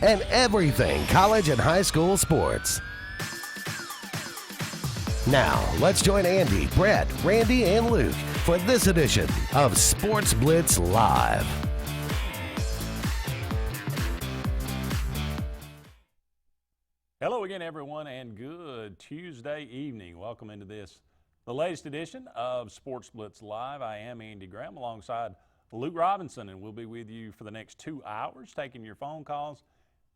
and everything college and high school sports. Now, let's join Andy, Brett, Randy, and Luke for this edition of Sports Blitz Live. Hello again, everyone, and good Tuesday evening. Welcome into the latest edition of Sports Blitz Live. I am Andy Graham alongside Luke Robinson, and we'll be with you for the next 2 hours, taking your phone calls,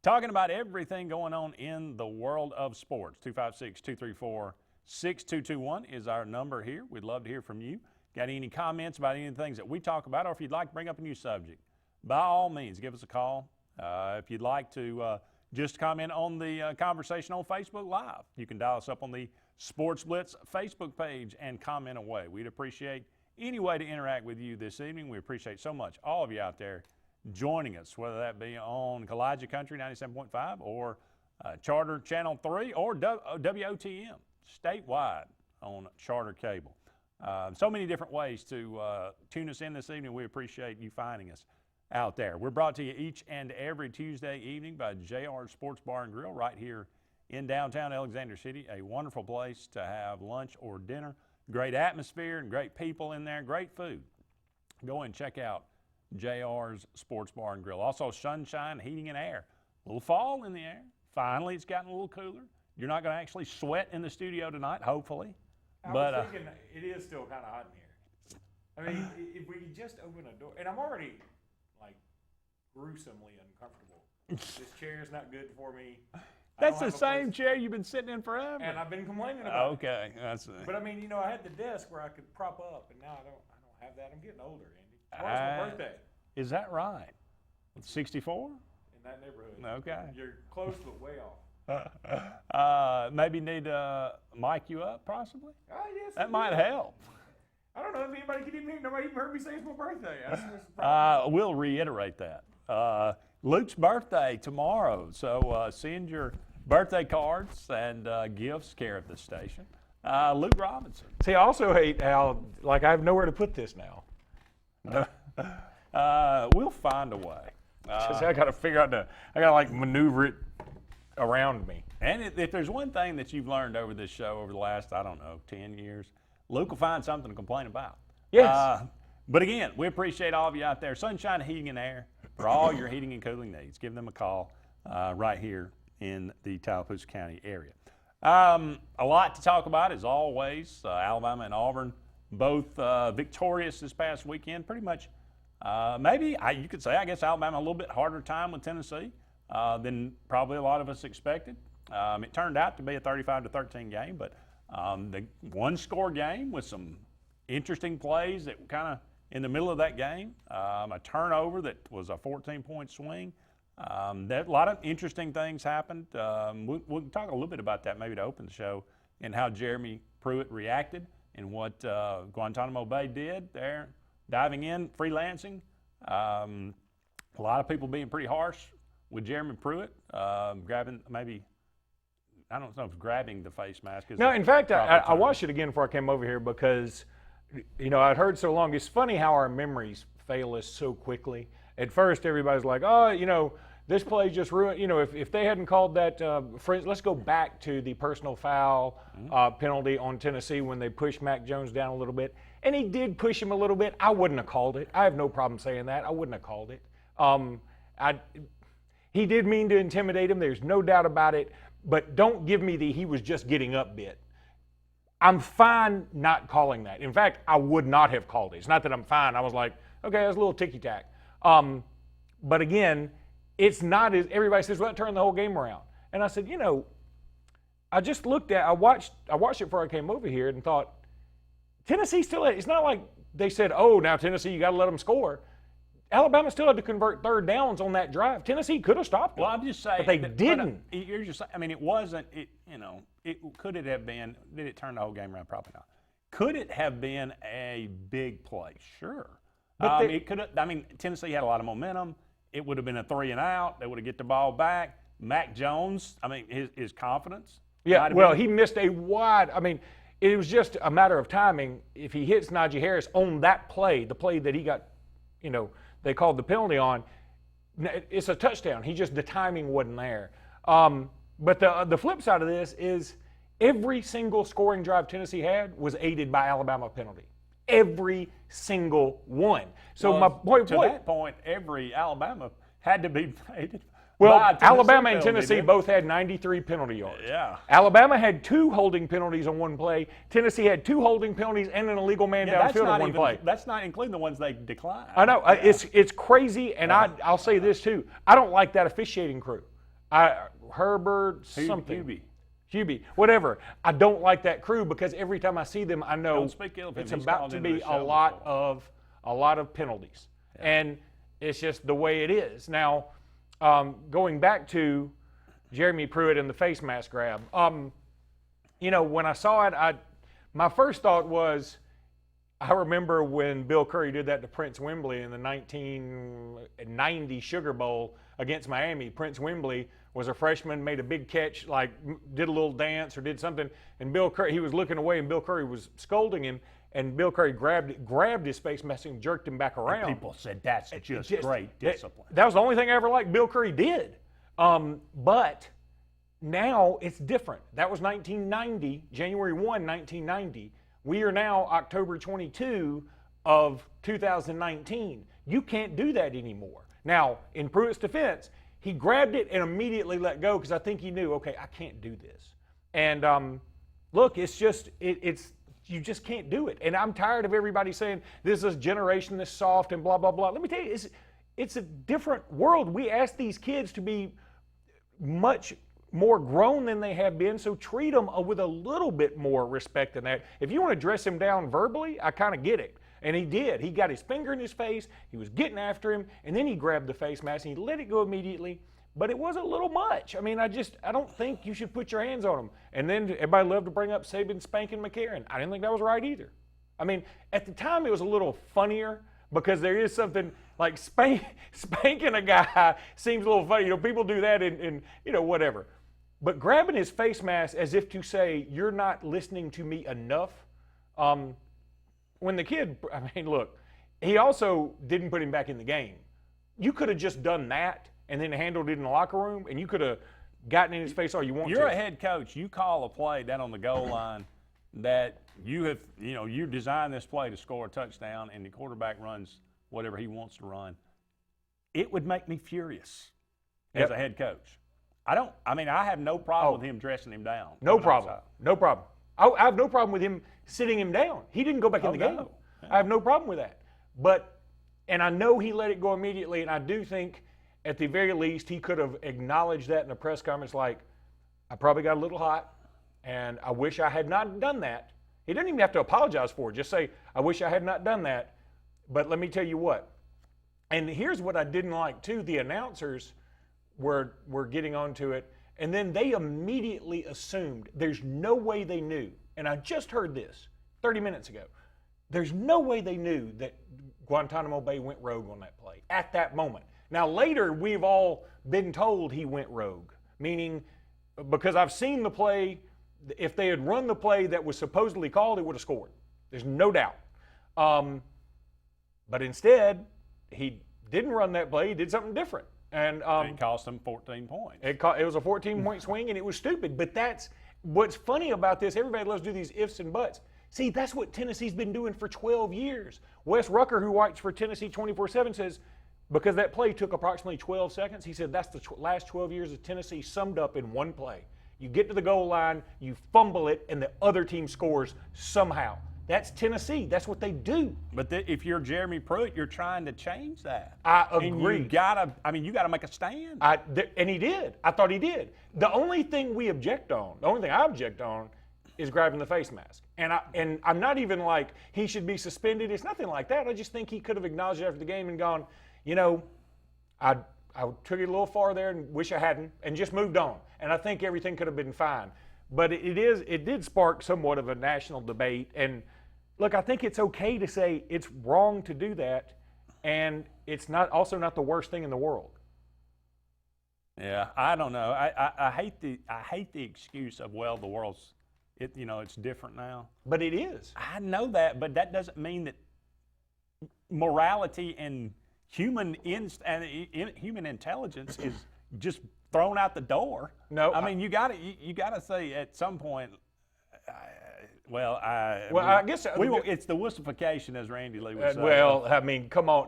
talking about everything going on in the world of sports. 256-234-6221 is our number here. We'd love to hear from you. Got any comments about any of the things that we talk about, or if you'd like to bring up a new subject, by all means, give us a call. If you'd like to just comment on the conversation on Facebook Live, you can dial us up on the Sports Blitz Facebook page and comment away. We'd appreciate any way to interact with you this evening. We appreciate so much all of you out there joining us, whether that be on Kalijah Country 97.5 or Charter Channel 3 or WOTM statewide on Charter Cable. So many different ways to tune us in this evening. We appreciate you finding us out there. We're brought to you each and every Tuesday evening by JR Sports Bar and Grill right here in downtown Alexander City. A wonderful place to have lunch or dinner. Great atmosphere and great people in there, great food. Go and check out JR's Sports Bar and Grill. Also sunshine, heating and air. A little fall in the air. Finally, it's gotten a little cooler. You're not going to actually sweat in the studio tonight, hopefully. I was thinking it is still kind of hot in here. I mean, if we could just open a door, and I'm already like gruesomely uncomfortable. This chair is not good for me. That's the same chair you've been sitting in forever. And I've been complaining about it. Okay. But I mean, you know, I had the desk where I could prop up, and now I don't have that. I'm getting older, Andy. Tomorrow's my birthday. Is that right? 64? In that neighborhood. Okay. You're close, but way off. Maybe need to mic you up, possibly? Yes. That might help. I don't know if anybody could even, nobody even heard me say it's my birthday. We'll reiterate that. Luke's birthday tomorrow, so send your birthday cards and gifts care of the station. Luke Robinson. See, I also hate how, like, I have nowhere to put this now. We'll find a way. I got to figure out I got to, like, maneuver it around me. And if there's one thing that you've learned over this show over the last, 10 years, Luke will find something to complain about. Yes. But again, we appreciate all of you out there. Sunshine, heating, and air for all your heating and cooling needs. Give them a call right here in the Tallapoosa County area. A lot to talk about, as always. Alabama and Auburn both victorious this past weekend. Pretty much, you could say, I guess Alabama a little bit harder time with Tennessee than probably a lot of us expected. It turned out to be a 35-13 game, but the one-score game with some interesting plays that were kind of in the middle of that game. A turnover that was a 14-point swing. A lot of interesting things happened. We'll talk a little bit about that maybe to open the show and how Jeremy Pruitt reacted and what Guantanamo Bay did there, diving in, freelancing. A lot of people being pretty harsh with Jeremy Pruitt, grabbing maybe, I don't know if grabbing the face mask. No, in fact, I watched it again before I came over here because, you know, I'd heard so long. It's funny how our memories fail us so quickly. At first, everybody's like, oh, you know, this play just ruined, you know, if they hadn't called that, let's go back to the personal foul penalty on Tennessee when they pushed Mac Jones down a little bit. And he did push him a little bit. I wouldn't have called it. I have no problem saying that. I wouldn't have called it. He did mean to intimidate him. There's no doubt about it. But don't give me the he was just getting up bit. I'm fine not calling that. In fact, I would not have called it. It's not that I'm fine. I was like, okay, that's a little ticky-tack. But again, it's not as everybody says, well, it turned the whole game around. And I said, you know, I just looked at, I watched it before I came over here and thought, Tennessee still, it's not like they said, oh, now Tennessee, you got to let them score. Alabama still had to convert third downs on that drive. Tennessee could have stopped them. Well, I'm just saying. But they didn't. You're just, I mean, it wasn't, could it have been, did it turn the whole game around? Probably not. Could it have been a big play? Sure. It could have, Tennessee had a lot of momentum. It would have been a 3-and-out. They would have get the ball back. Mac Jones, his confidence. Yeah, well, he missed a wide, it was just a matter of timing. If he hits Najee Harris on that play, the play that he got, they called the penalty on, It's a touchdown. The timing wasn't there. But the flip side of this is every single scoring drive Tennessee had was aided by Alabama penalty. Every single one. So my point to that point, every Alabama had to be aided. Well, Alabama and Tennessee both had 93 penalty yards. Yeah. Alabama had 2 holding penalties on one play. Tennessee had 2 holding penalties and an illegal man downfield on one play. That's not including the ones they declined. I know. Yeah. It's crazy, and I'll say this too. I don't like that officiating crew. Herbert something. Hubie, whatever. I don't like that crew because every time I see them, I know it's about to be a lot of penalties. Yeah. And it's just the way it is. Now, going back to Jeremy Pruitt and the face mask grab, when I saw it, my first thought was, I remember when Bill Curry did that to Prince Wembley in the 1990 Sugar Bowl against Miami. Prince Wembley was a freshman, made a big catch, like did a little dance or did something, and Bill Curry, he was looking away, and Bill Curry was scolding him, and Bill Curry grabbed his face mask and jerked him back around. And people said that's just great discipline. That was the only thing I ever liked Bill Curry did. But now it's different. That was 1990, January 1, 1990. We are now October 22 of 2019. You can't do that anymore. Now, in Pruitt's defense, he grabbed it and immediately let go because I think he knew, okay, I can't do this. And look, it's just, you just can't do it. And I'm tired of everybody saying this is generation that's soft and blah, blah, blah. Let me tell you, it's a different world. We ask these kids to be much more grown than they have been, so treat them with a little bit more respect than that. If you want to dress him down verbally, I kind of get it. And he did. He got his finger in his face, he was getting after him, and then he grabbed the face mask and he let it go immediately. But it was a little much. I mean, I don't think you should put your hands on him. And then everybody loved to bring up Saban spanking McCarron. I didn't think that was right either. I mean, at the time it was a little funnier because there is something like spanking a guy seems a little funny. People do that in whatever. But grabbing his face mask as if to say, you're not listening to me enough. When the kid, look, he also didn't put him back in the game. You could have just done that and then handled it in the locker room, and you could have gotten in his face all you want to. You're a head coach. You call a play down on the goal line that you designed this play to score a touchdown, and the quarterback runs whatever he wants to run. It would make me furious as a head coach. I have no problem with him dressing him down. No problem. I have no problem with him sitting him down. He didn't go back in the game. Yeah. I have no problem with that. And I know he let it go immediately, and I do think at the very least he could have acknowledged that in a press conference like, I probably got a little hot, and I wish I had not done that. He didn't even have to apologize for it. Just say, I wish I had not done that. But let me tell you what. And here's what I didn't like, too. The announcers were getting onto it, and then they immediately assumed there's no way they knew, and I just heard this 30 minutes ago, there's no way they knew that Guantanamo Bay went rogue on that play at that moment. Now later we've all been told he went rogue, meaning because I've seen the play, if they had run the play that was supposedly called, it would have scored. There's no doubt. But instead, he didn't run that play, he did something different. And it cost them 14 points. It was a 14-point swing, and it was stupid. But that's what's funny about this. Everybody loves to do these ifs and buts. See, that's what Tennessee's been doing for 12 years. Wes Rucker, who writes for Tennessee 24/7, says, because that play took approximately 12 seconds, he said that's the last 12 years of Tennessee summed up in one play. You get to the goal line, you fumble it, and the other team scores somehow. That's Tennessee. That's what they do. But if you're Jeremy Pruitt, you're trying to change that. I agree. And you gotta make a stand. And he did. I thought he did. The only thing I object on is grabbing the face mask. And I'm not even like he should be suspended. It's nothing like that. I just think he could have acknowledged it after the game and gone, I took it a little far there and wish I hadn't, and just moved on. And I think everything could have been fine. But it did spark somewhat of a national debate. And look, I think it's okay to say it's wrong to do that, and it's also not the worst thing in the world. Yeah, I don't know. I hate the excuse of, well, the world's it's different now. But it is. I know that, but that doesn't mean that morality and human human intelligence is just thrown out the door. No, I mean you got to say at some point. I guess it's the wussification, as Randy Lee would say. Well, I mean, come on.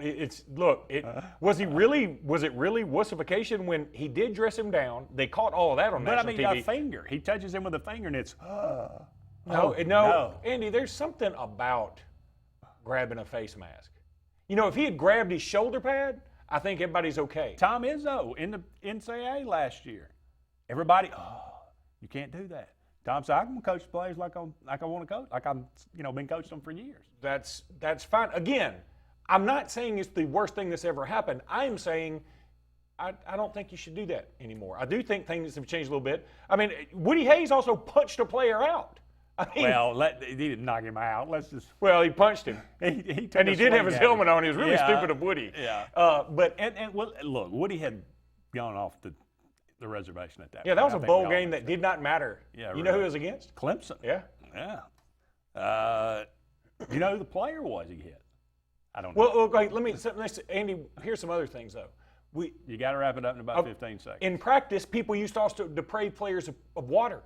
Was it really wussification when he did dress him down? They caught all of that on national TV. But I mean, a finger. He touches him with a finger, and it's. No, Andy. There's something about grabbing a face mask. You know, if he had grabbed his shoulder pad, I think everybody's okay. Tom Izzo in the NCAA last year. Everybody, you can't do that. Tom said, "I'm gonna coach players like I want to coach, like I'm, been coaching them for years." That's fine. Again, I'm not saying it's the worst thing that's ever happened. I am saying I don't think you should do that anymore. I do think things have changed a little bit. I mean, Woody Hayes also punched a player out. I mean, he didn't knock him out. Well, he punched him, and he did have his helmet on. He was really stupid of Woody. Yeah. Look, Woody had gone off the reservation at that point. Yeah, that was a bowl game that did not matter. Yeah, you know who it was against? Clemson. Yeah. Yeah. You know who the player was he hit? I don't know. Well, wait, Andy, here's some other things, though. You got to wrap it up in about 15 seconds. In practice, people used to also deprave players of water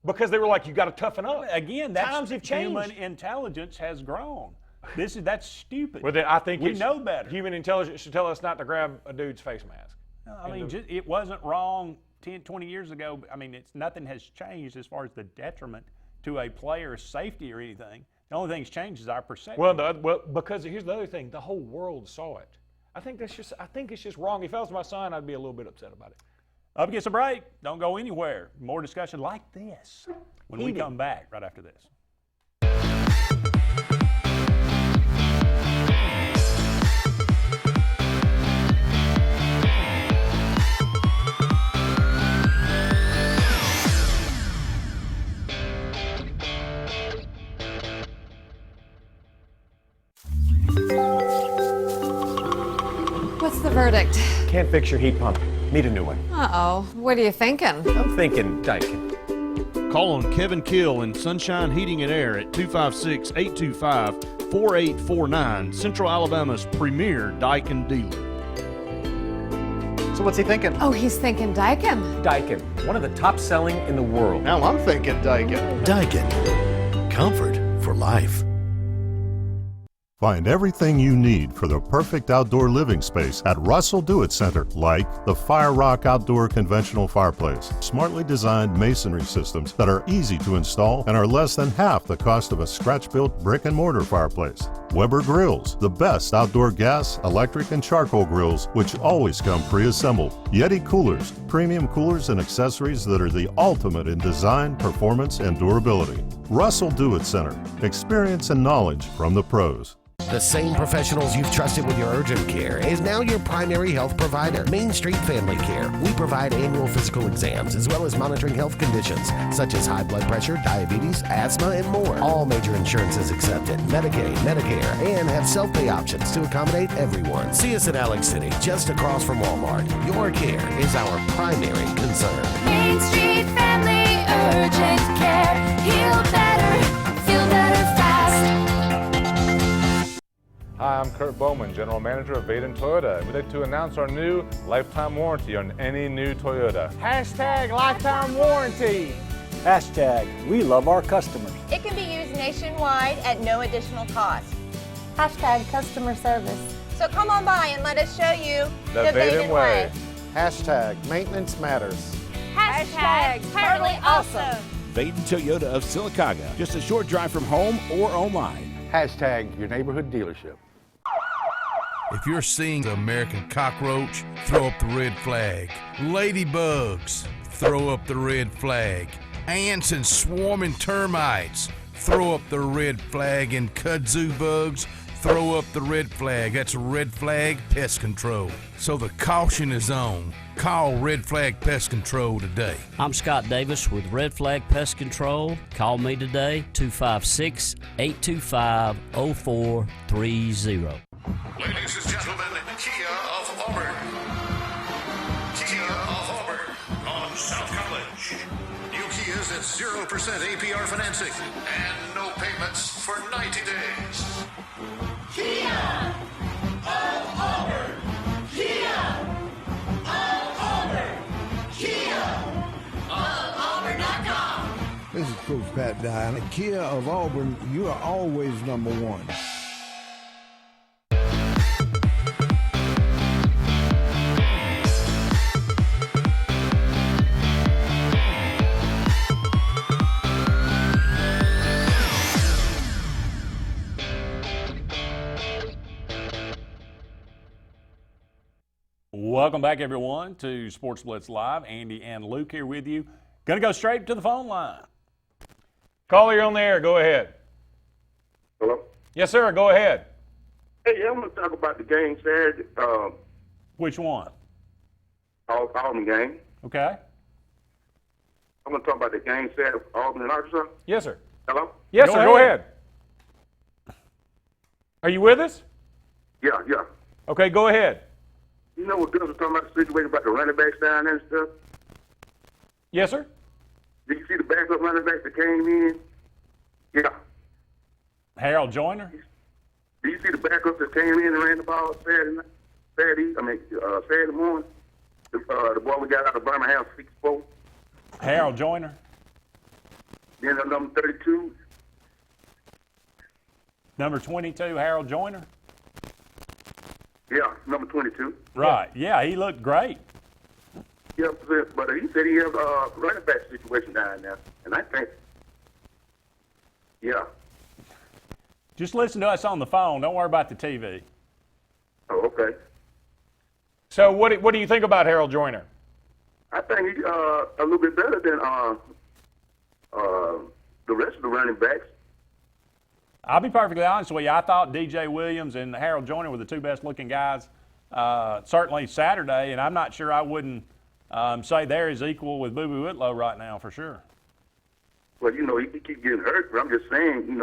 because they were like, you got to toughen up. Again, times have changed. Human intelligence has grown. That's stupid. Well, then I think we know better. Human intelligence should tell us not to grab a dude's face mask. I mean, it wasn't wrong 10, 20 years ago. I mean, nothing has changed as far as the detriment to a player's safety or anything. The only thing that's changed is our perception. Well, because here's the other thing: the whole world saw it. I think it's just wrong. If I was my son, I'd be a little bit upset about it. Up against a break. Don't go anywhere. More discussion like this when we come back right after this. What's the verdict? Can't fix your heat pump. Need a new one. Uh-oh. What are you thinking? I'm thinking Daikin. Call on Kevin Kill and Sunshine Heating and Air at 256-825-4849, Central Alabama's premier Daikin dealer. So what's he thinking? Oh, he's thinking Daikin. Daikin, one of the top selling in the world. Now I'm thinking Daikin. Daikin. Comfort for life. Find everything you need for the perfect outdoor living space at Russell Do-It Center, like the Fire Rock Outdoor Conventional Fireplace, smartly designed masonry systems that are easy to install and are less than half the cost of a scratch-built brick and mortar fireplace. Weber Grills, the best outdoor gas, electric, and charcoal grills, which always come pre-assembled. Yeti Coolers, premium coolers and accessories that are the ultimate in design, performance, and durability. Russell Do-It Center, experience and knowledge from the pros. The same professionals you've trusted with your urgent care is now your primary health provider, Main Street Family Care. We provide annual physical exams as well as monitoring health conditions such as high blood pressure, diabetes, asthma, and more. All major insurances accepted, Medicaid, Medicare, and have self-pay options to accommodate everyone. See us in Alex City, just across from Walmart. Your care is our primary concern. Main Street Family Urgent Care. Heal better, feel better fast. Hi, I'm Kurt Bowman, General Manager of Vaden Toyota. We'd like to announce our new lifetime warranty on any new Toyota. Hashtag lifetime warranty. Hashtag we love our customers. It can be used nationwide at no additional cost. Hashtag customer service. So come on by and let us show you the Vaden way. Hashtag maintenance matters. Hashtag totally awesome. Vaden Toyota of Sylacauga, just a short drive from home or online. Hashtag your neighborhood dealership. If you're seeing the American cockroach, throw up the red flag. Ladybugs, throw up the red flag. Ants and swarming termites, throw up the red flag. And kudzu bugs, throw up the red flag. That's Red Flag Pest Control. So the caution is on. Call Red Flag Pest Control today. I'm Scott Davis with Red Flag Pest Control. Call me today, 256-825-0430. Ladies and gentlemen, Kia of Auburn. Kia of Auburn on South College. New Kias at 0% APR financing and no payments for 90 days. Kia of Auburn. This is Coach Pat Dye. At Kia of Auburn, you are always number one. Welcome back, everyone, to Sports Blitz Live. Andy and Luke here with you. Going to go straight to the phone line. Caller, you're on the air. Go ahead. Hello? Yes, sir. Go ahead. Hey, I want to talk about the game Saturday. Which one? Auburn game. Okay. I'm going to talk about the game Saturday, Auburn and Arkansas. Yes, sir. Hello? Yes, sir. Go ahead. Are you with us? Yeah. Okay, go ahead. You know what Gus was talking about the situation about the running backs down there and stuff? Yes, sir. Did you see the backup running backs that came in? Yeah. Harold Joyner? Did you see the backups that came in and ran the ball Saturday morning? The boy we got out of Birmingham, 6'4". Harold Joyner? Then number 32. Number 22, Harold Joyner? Yeah, number 22. Right. Yeah, he looked great. Yeah, but he said he has a running back situation down there. And I think, yeah. Just listen to us on the phone. Don't worry about the TV. Oh, okay. So what do you think about Harold Joyner? I think he's a little bit better than the rest of the running backs. I'll be perfectly honest with you. I thought DJ Williams and Harold Joyner were the two best-looking guys, certainly Saturday, and I'm not sure I wouldn't say they're as equal with Boo Boo Whitlow right now, for sure. Well, he keep getting hurt, but I'm just saying,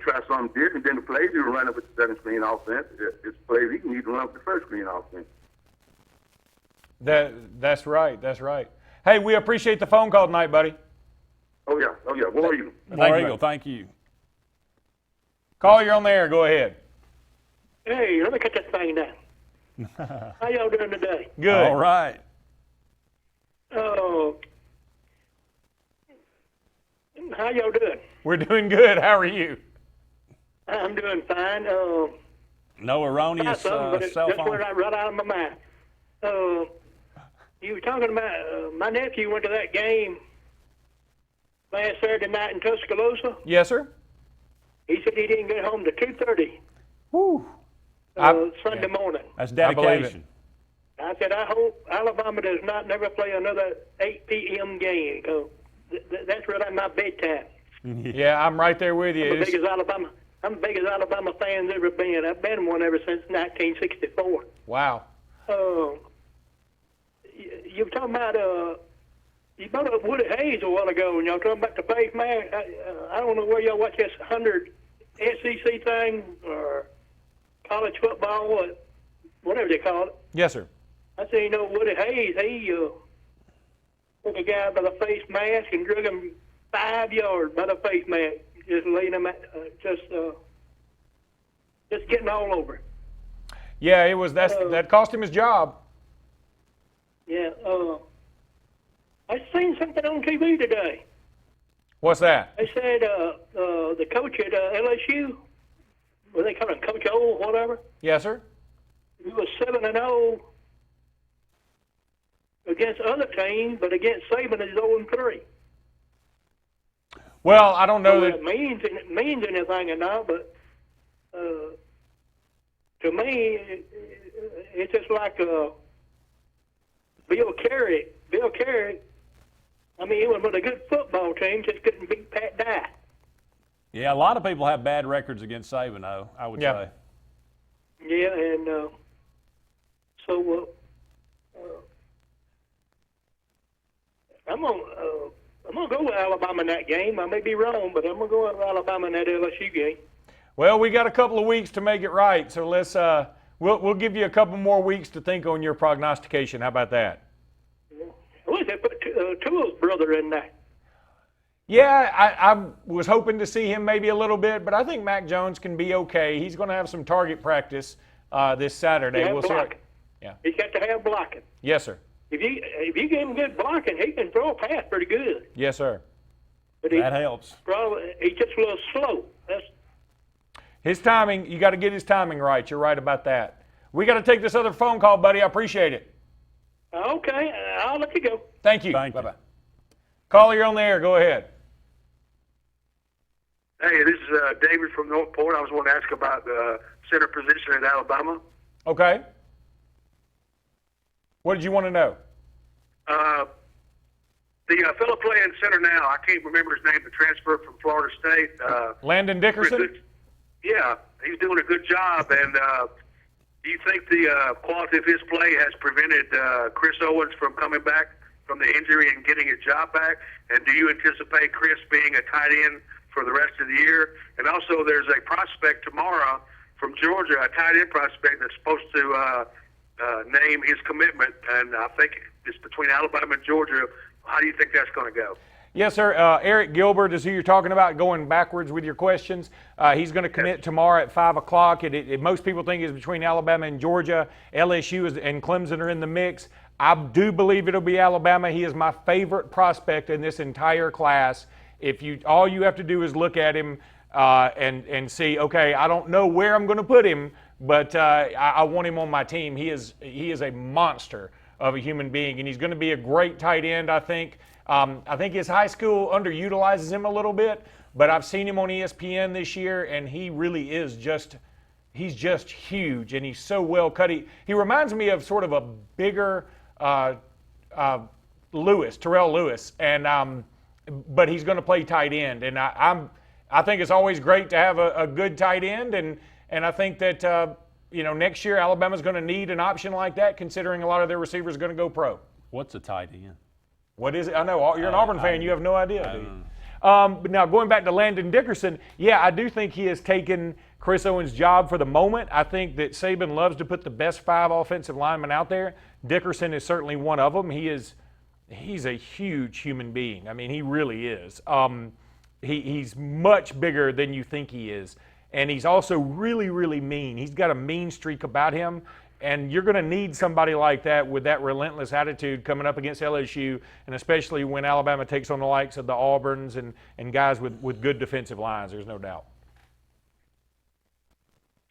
try something different than the plays he was running with the second screen offense. It's plays he can even run with the first screen offense. That's right. That's right. Hey, we appreciate the phone call tonight, buddy. Oh, yeah. War Eagle. War Eagle, thank you. Caller, you're on the air. Go ahead. Hey, let me cut this thing down. How y'all doing today? Good. All right. Oh, how y'all doing? We're doing good. How are you? I'm doing fine. No erroneous cell that's phone. where I right out of my mind. You were talking about my nephew went to that game last Saturday night in Tuscaloosa. Yes, sir. He said he didn't get home to 2:30. Woo. Sunday morning. That's dedication. I said, I hope Alabama does not never play another 8 p.m. game. That's really my bedtime. Yeah, I'm right there with you. I'm the biggest Alabama fan's ever been. I've been one ever since 1964. Wow. You were talking about you brought up Woody Hayes a while ago, and y'all talking about the face mask. I don't know where y'all watch this 100 SEC thing or college football, whatever they call it. Yes, sir. I say, Woody Hayes, he took a guy by the face mask and drug him 5 yards by the face mask, just laying him just getting all over. Yeah, it was that cost him his job. Yeah. I seen something on TV today. What's that? They said the coach at LSU, what they call him, Coach O or whatever. Yes, sir. He was 7-0 against other teams, but against Saban he's 0-3. Well, I don't know that it means anything or not, but to me, it's just like Bill Carey. I mean, he was with a good football team, just couldn't beat Pat Dye. Yeah, a lot of people have bad records against Saban, though, I would say. Yeah, and so I'm gonna go with Alabama in that game. I may be wrong, but I'm gonna go with Alabama in that LSU game. Well, we got a couple of weeks to make it right, so let's we'll give you a couple more weeks to think on your prognostication. How about that? Well, they put Tua's brother in there. Yeah, I was hoping to see him maybe a little bit, but I think Mac Jones can be okay. He's going to have some target practice this Saturday. We'll see. Yeah. He's got to have blocking. Yes, sir. if you give him good blocking, he can throw a pass pretty good. Yes, sir. But That helps. He's just a little slow. That's His timing, you got to get his timing right. You're right about that. We got to take this other phone call, buddy. I appreciate it. okay. I'll let you go. Thank you. Thank you. Bye-bye. Caller, you're on the air. Go ahead. Hey, this is David from Northport. I was wanting to ask about the center position at Alabama. Okay. What did you want to know? The fellow playing center now, I can't remember his name, the transfer from Florida State. Landon Dickerson? Yeah, he's doing a good job. And do you think the quality of his play has prevented Chris Owens from coming back from the injury and getting his job back? And do you anticipate Chris being a tight end for the rest of the year? And also, there's a prospect tomorrow from Georgia, a tight end prospect that's supposed to name his commitment. And I think it's between Alabama and Georgia. How do you think that's going to go? Yes, sir. Eric Gilbert is who you're talking about, going backwards with your questions. He's going to commit tomorrow at 5 o'clock. Most people think it's between Alabama and Georgia. LSU and Clemson are in the mix. I do believe it'll be Alabama. He is my favorite prospect in this entire class. All you have to do is look at him and see, okay, I don't know where I'm going to put him, but I want him on my team. He is a monster of a human being, and he's going to be a great tight end, I think. I think his high school underutilizes him a little bit, but I've seen him on ESPN this year, and he really is he's just huge, and he's so well cut. He reminds me of sort of a bigger Terrell Lewis, and but he's going to play tight end, and I think it's always great to have a good tight end, and I think that next year Alabama's going to need an option like that, considering a lot of their receivers are going to go pro. What's a tight end? What is it? I know you're an Auburn fan. You have no idea, do you? But now going back to Landon Dickerson, yeah, I do think he has taken Chris Owens' job for the moment. I think that Saban loves to put the best 5 offensive linemen out there. Dickerson is certainly one of them. He's a huge human being. I mean, he really is. He's much bigger than you think he is. And he's also really, really mean. He's got a mean streak about him. And you're going to need somebody like that with that relentless attitude coming up against LSU, and especially when Alabama takes on the likes of the Auburns and guys with good defensive lines, there's no doubt.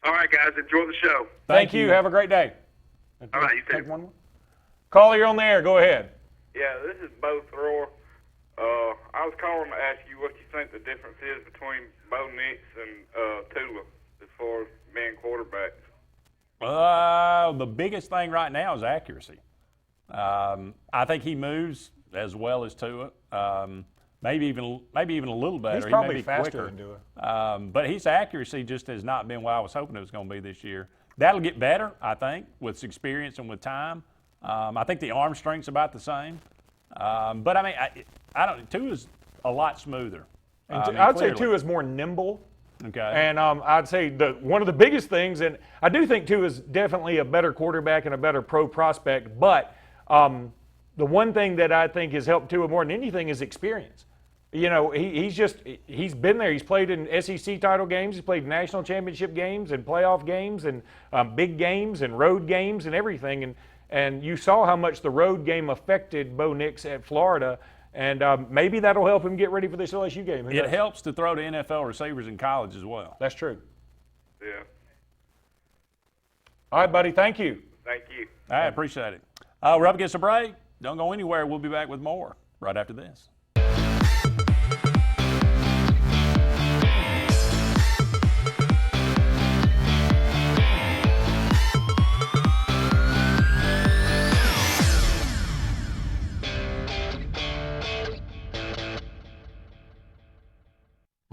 All right, guys, enjoy the show. Thank you. Have a great day. All right, you too. Take one more. Caller, you're on the air. Go ahead. Yeah, this is Bo Thrower. I was calling to ask you what you think the difference is between Bo Nix and Tula as far as being quarterbacks. The biggest thing right now is accuracy. I think he moves as well as Tua. Maybe even a little better. He's probably he may be faster quicker. than Tua. But his accuracy just has not been what I was hoping it was going to be this year. That'll get better, I think, with experience and with time. I think the arm strength's about the same. But I mean, I don't. Tua's a lot smoother. I'd say Tua is more nimble. Okay. And I'd say one of the biggest things, and I do think Tua is definitely a better quarterback and a better pro prospect, but the one thing that I think has helped Tua more than anything is experience. You know, he's been there. He's played in SEC title games. He's played national championship games and playoff games and big games and road games and everything. And you saw how much the road game affected Bo Nix at Florida. And maybe that'll help him get ready for this LSU game. It helps to throw to NFL receivers in college as well. That's true. Yeah. All right, buddy. Thank you. Thank you. I appreciate it. We're up against a break. Don't go anywhere. We'll be back with more right after this.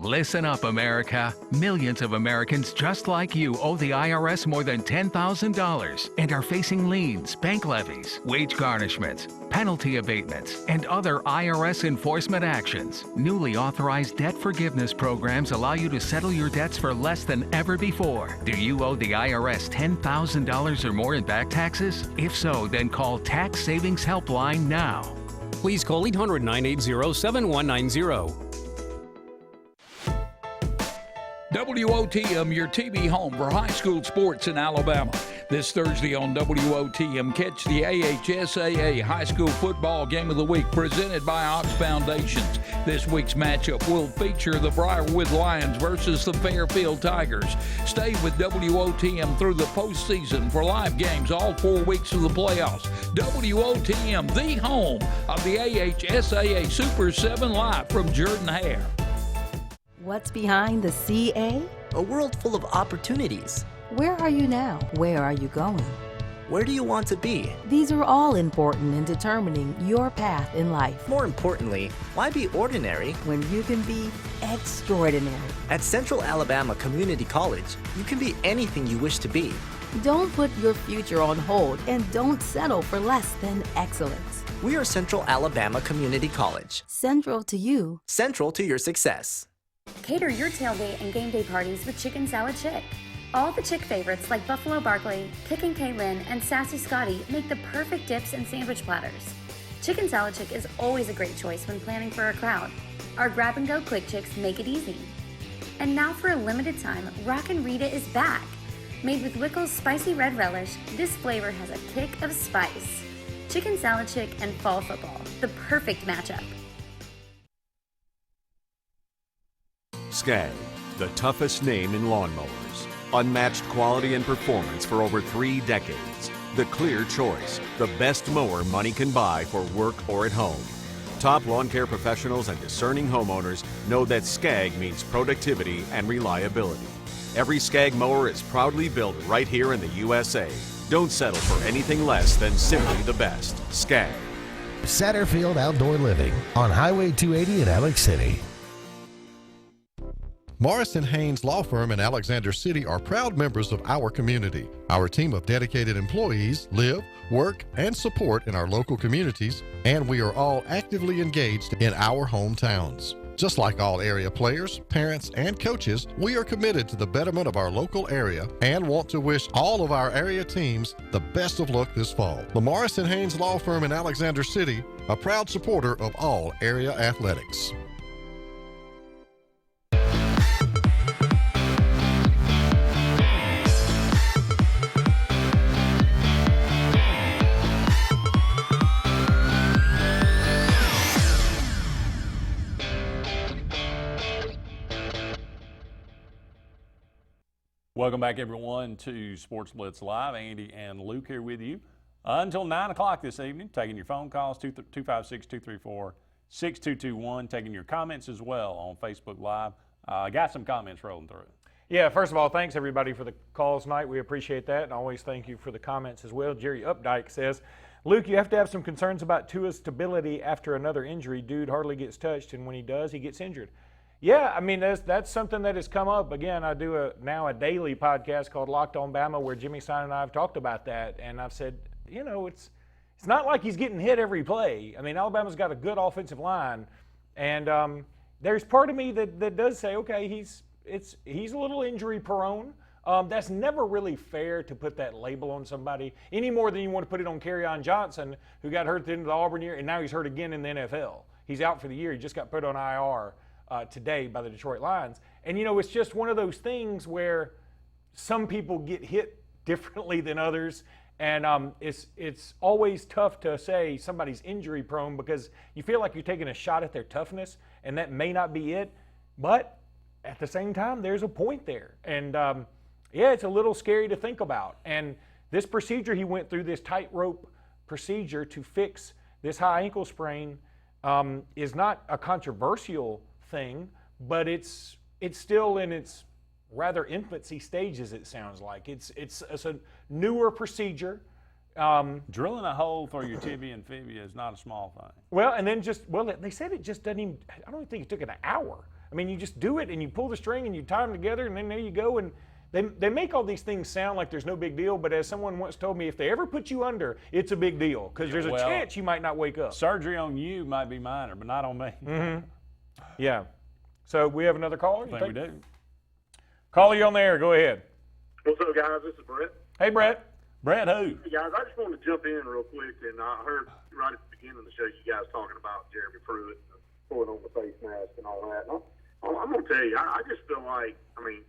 Listen up, America. Millions of Americans just like you owe the IRS more than $10,000 and are facing liens, bank levies, wage garnishments, penalty abatements, and other IRS enforcement actions. Newly authorized debt forgiveness programs allow you to settle your debts for less than ever before. Do you owe the IRS $10,000 or more in back taxes? If so, then call Tax Savings Helpline now. Please call 800-980-7190. WOTM, your TV home for high school sports in Alabama. This Thursday on WOTM, catch the AHSAA High School Football Game of the Week presented by Ox Foundations. This week's matchup will feature the Briarwood Lions versus the Fairfield Tigers. Stay with WOTM through the postseason for live games all 4 weeks of the playoffs. WOTM, the home of the AHSAA Super 7 live from Jordan-Hare. What's behind the CA? A world full of opportunities. Where are you now? Where are you going? Where do you want to be? These are all important in determining your path in life. More importantly, why be ordinary when you can be extraordinary? At Central Alabama Community College, you can be anything you wish to be. Don't put your future on hold and don't settle for less than excellence. We are Central Alabama Community College. Central to you. Central to your success. Cater your tailgate and game day parties with Chicken Salad Chick. All the Chick favorites like Buffalo Barkley, Kick and Kaylin, and Sassy Scotty make the perfect dips and sandwich platters. Chicken Salad Chick is always a great choice when planning for a crowd. Our grab-and-go quick chicks make it easy. And now for a limited time, Rockin' Rita is back. Made with Wickles spicy red relish, this flavor has a kick of spice. Chicken Salad Chick and fall football, the perfect matchup. Skag, the toughest name in lawnmowers. Unmatched quality and performance for over 3 decades. The clear choice, the best mower money can buy for work or at home. Top lawn care professionals and discerning homeowners know that Skag means productivity and reliability. Every Skag mower is proudly built right here in the USA. Don't settle for anything less than simply the best. Skag. Satterfield Outdoor Living on Highway 280 in Alex City. Morrison Haynes Law Firm in Alexander City are proud members of our community. Our team of dedicated employees live, work, and support in our local communities, and we are all actively engaged in our hometowns. Just like all area players, parents, and coaches, we are committed to the betterment of our local area and want to wish all of our area teams the best of luck this fall. The Morrison Haynes Law Firm in Alexander City, a proud supporter of all area athletics. Welcome back, everyone, to Sports Blitz Live. Andy and Luke here with you until 9 o'clock this evening, taking your phone calls, 256-234-6221, taking your comments as well on Facebook Live. Got some comments rolling through. Yeah, first of all, thanks, everybody, for the calls tonight. We appreciate that, and always thank you for the comments as well. Jerry Updike says, Luke, you have to have some concerns about Tua's stability after another injury. Dude hardly gets touched, and when he does, he gets injured. Yeah, I mean, that's something that has come up. Again, I do now a daily podcast called Locked on Bama where Jimmy Stein and I have talked about that. And I've said, you know, it's not like he's getting hit every play. I mean, Alabama's got a good offensive line. And there's part of me that does say, okay, he's a little injury prone. That's never really fair to put that label on somebody any more than you want to put it on Kerryon Johnson, who got hurt at the end of the Auburn year, and now he's hurt again in the NFL. He's out for the year. He just got put on IR. Today by the Detroit Lions. And, you know, it's just one of those things where some people get hit differently than others. And it's always tough to say somebody's injury prone because you feel like you're taking a shot at their toughness, and that may not be it. But at the same time, there's a point there. And, yeah, it's a little scary to think about. And this procedure he went through, this tightrope procedure to fix this high ankle sprain, is not a controversial thing, but it's still in its rather infancy stages. It sounds like it's a newer procedure. Drilling a hole through your tibia and fibia is not a small thing. Well, and then they said it just doesn't even. I don't even think it took an hour. I mean, you just do it and you pull the string and you tie them together and then there you go. And they make all these things sound like there's no big deal, but as someone once told me, if they ever put you under, it's a big deal because there's a chance you might not wake up. Surgery on you might be minor, but not on me. Mm-hmm. Yeah. So we have another caller? I think we do. Caller, you on the air. Go ahead. What's up, guys? This is Brett. Hey, Brett. Brett who? Hey, guys, I just wanted to jump in real quick, and I heard right at the beginning of the show you guys talking about Jeremy Pruitt pulling on the face mask and all that. And I'm going to tell you, I just feel like, I mean,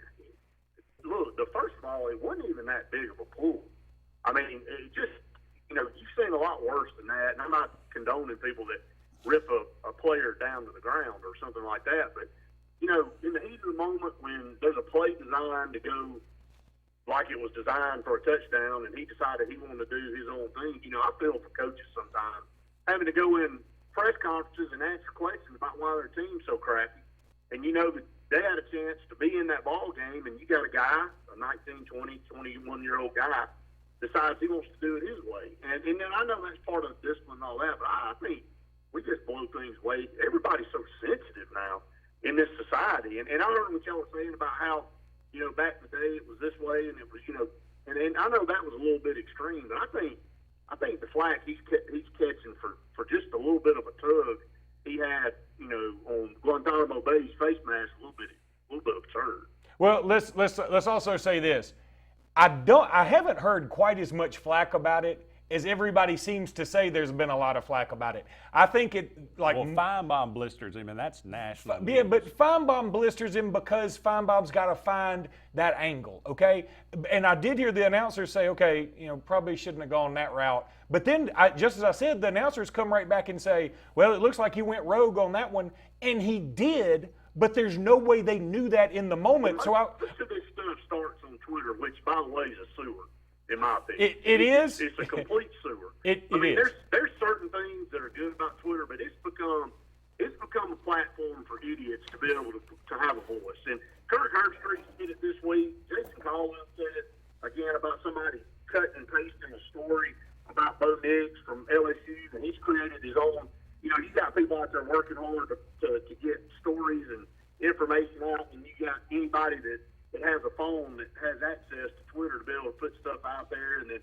look, the first of all, it wasn't even that big of a pull. I mean, it just, you've seen a lot worse than that, and I'm not condoning people that rip a player down to the ground or something like that, but, in the heat of the moment when there's a play designed to go like it was designed for a touchdown and he decided he wanted to do his own thing, I feel for coaches sometimes having to go in press conferences and answer questions about why their team's so crappy. And that they had a chance to be in that ball game, and you got a guy, a 19, 20, 21-year-old guy, decides he wants to do it his way. And then I know that's part of the discipline and all that, but I think we just blow things away. Everybody's so sensitive now in this society. And I heard what y'all were saying about how, back in the day it was this way, and it was, and I know that was a little bit extreme, but I think the flack he's catching for just a little bit of a tug he had, on Guantanamo Bay's face mask, a little bit absurd. Well, let's also say this. I haven't heard quite as much flack about it as everybody seems to say. There's been a lot of flack about it. I think Feinbaum blisters him, and that's national. Yeah, but Feinbaum blisters him because Feinbaum's got to find that angle, okay? And I did hear the announcers say, okay, probably shouldn't have gone that route. But then, just as I said, the announcers come right back and say, well, it looks like he went rogue on that one, and he did. But there's no way they knew that in the moment. Most of this stuff starts on Twitter, which, by the way, is a sewer. In my opinion, it is. It's a complete sewer. It is. There's certain things that are good about Twitter, but it's become a platform for idiots to be able to have a voice. And Kirk Herbstreit did it this week. Jason Caldwell said it again about somebody cutting and pasting a story about Bo Nix from LSU, and he's created his own. You got people out there working hard to get stories and information out, and you got anybody that has a phone that has access to Twitter to be able to put stuff out there. And then,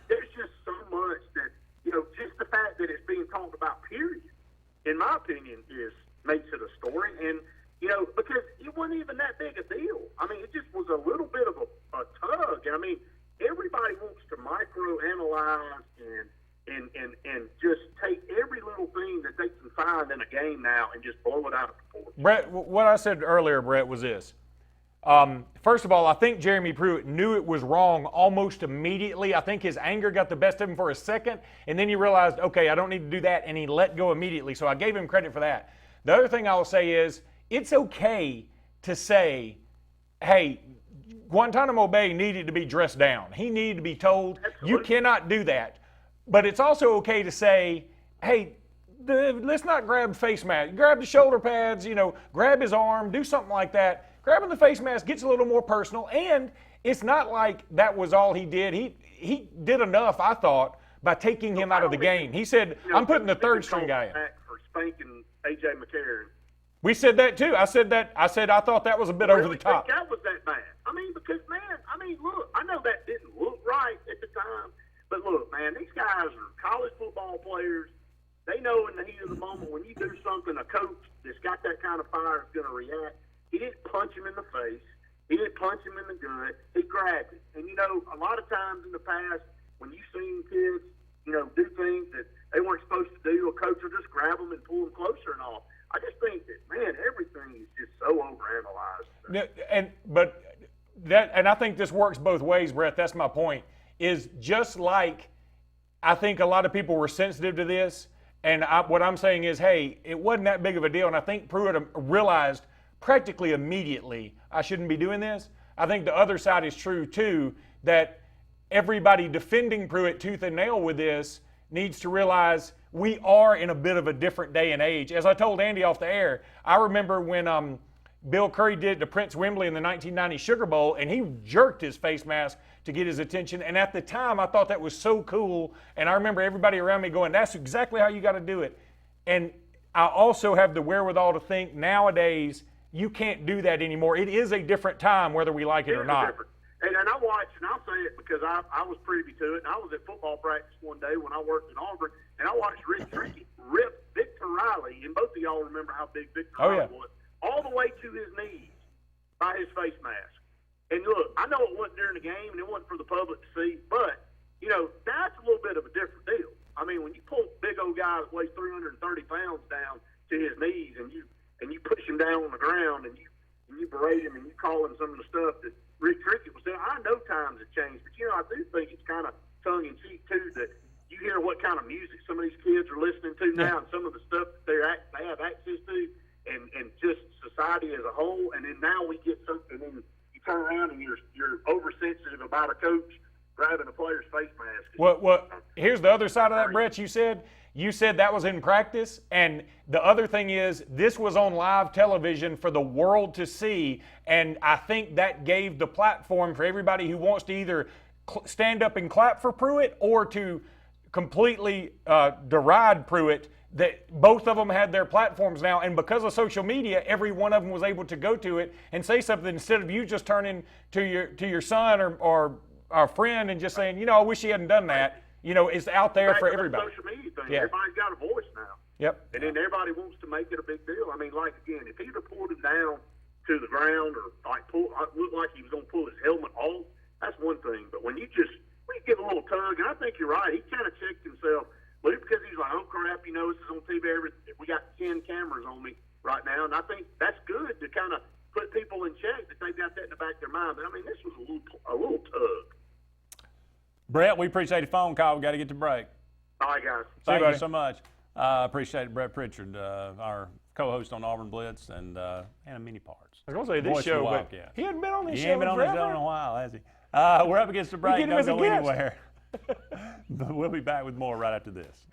there's just so much that, just the fact that it's being talked about, period, in my opinion, makes it a story. And, because it wasn't even that big a deal. It just was a little bit of a tug. Everybody wants to micro-analyze and just take every little thing that they can find in a game now and just blow it out of proportion. Brett, what I said earlier, Brett, was this. First of all, I think Jeremy Pruitt knew it was wrong almost immediately. I think his anger got the best of him for a second, and then he realized, okay, I don't need to do that, and he let go immediately. So I gave him credit for that. The other thing I will say is it's okay to say, hey, Guantanamo Bay needed to be dressed down. He needed to be told, you cannot do that. But it's also okay to say, hey, let's not grab face mask. Grab the shoulder pads, grab his arm, do something like that. Grabbing the face mask gets a little more personal, and it's not like that was all he did. He did enough, I thought, by taking him out of the game. He said, I'm putting the third string guy in. For spanking A.J. McCarron. We said that too. I said I thought that was a bit over the top. That was that bad. Because, look, I know that didn't look right at the time, but look, man, these guys are college football players. They know in the heat of the moment when you do something, a coach that's got that kind of fire is going to react. He didn't punch him in the face. He didn't punch him in the gut. He grabbed it. And, a lot of times in the past, when you've seen kids, do things that they weren't supposed to do, a coach will just grab them and pull them closer and all. I just think that, man, everything is just so overanalyzed. And I think this works both ways, Brett. That's my point, is just like I think a lot of people were sensitive to this, and what I'm saying is, hey, it wasn't that big of a deal, and I think Pruitt realized practically immediately, I shouldn't be doing this. I think the other side is true too, that everybody defending Pruitt tooth and nail with this needs to realize we are in a bit of a different day and age. As I told Andy off the air, I remember when Bill Curry did it to Prince Wembley in the 1990 Sugar Bowl, and he jerked his face mask to get his attention. And at the time, I thought that was so cool. And I remember everybody around me going, that's exactly how you got to do it. And I also have the wherewithal to think nowadays, you can't do that anymore. It is a different time, whether we like it or not. And I watched, and I'll say it because I was privy to it, and I was at football practice one day when I worked in Auburn, and I watched Rick Trickett rip Victor Riley, and both of y'all remember how big Victor Riley was, all the way to his knees by his face mask. And look, I know it wasn't during the game, and it wasn't for the public to see, but, that's a little bit of a different deal. When you pull a big old guy that weighs 330 pounds down to his knees, and you push him down on the ground, and you berate him, and you call him some of the stuff that Rick Trickett was saying. I know times have changed, but I do think it's kind of tongue-in-cheek, too, that you hear what kind of music some of these kids are listening to now and some of the stuff that they have access to and just society as a whole. And then now we get something, and then you turn around and you're oversensitive about a coach grabbing a player's face mask. Well, here's the other side of that, Brett. You said that was in practice, and the other thing is this was on live television for the world to see, and I think that gave the platform for everybody who wants to either stand up and clap for Pruitt or to completely deride Pruitt. That both of them had their platforms now, and because of social media, every one of them was able to go to it and say something instead of you just turning to your son or our friend and just saying, I wish he hadn't done that. It's out there for everybody. Social media thing. Yeah. Everybody's got a voice now. Yep. And then everybody wants to make it a big deal. I mean, like, again, if he'd have pulled him down to the ground or looked like he was going to pull his helmet off, that's one thing. But when you give a little tug, and I think you're right, he kind of checked himself. Luke, because he's like, oh, crap, this is on TV. We got 10 cameras on me right now. And I think that's good to kind of put people in check that they've got that in the back of their mind. But, I mean, this was a little tug. Brett, we appreciate the phone call. We got to get to break. All right, guys. Thank you so much. Appreciate it, Brett Pritchard, our co-host on Auburn Blitz and a mini parts. I was going to say this show, but he hadn't been on this show He ain't been on this show in a while, has he? We're up against the break. Don't go anywhere. But we'll be back with more right after this.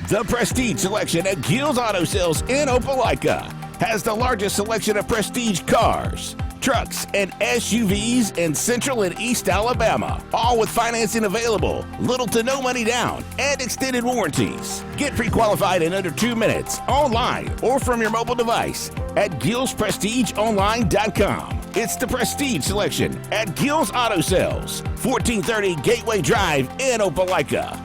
The Prestige Selection at Gill's Auto Sales in Opelika has the largest selection of prestige cars, trucks, and SUVs in Central and East Alabama, all with financing available, little to no money down, and extended warranties. Get pre-qualified in under 2 minutes, online or from your mobile device at GillsPrestigeOnline.com. It's the Prestige Selection at Gill's Auto Sales, 1430 Gateway Drive in Opelika.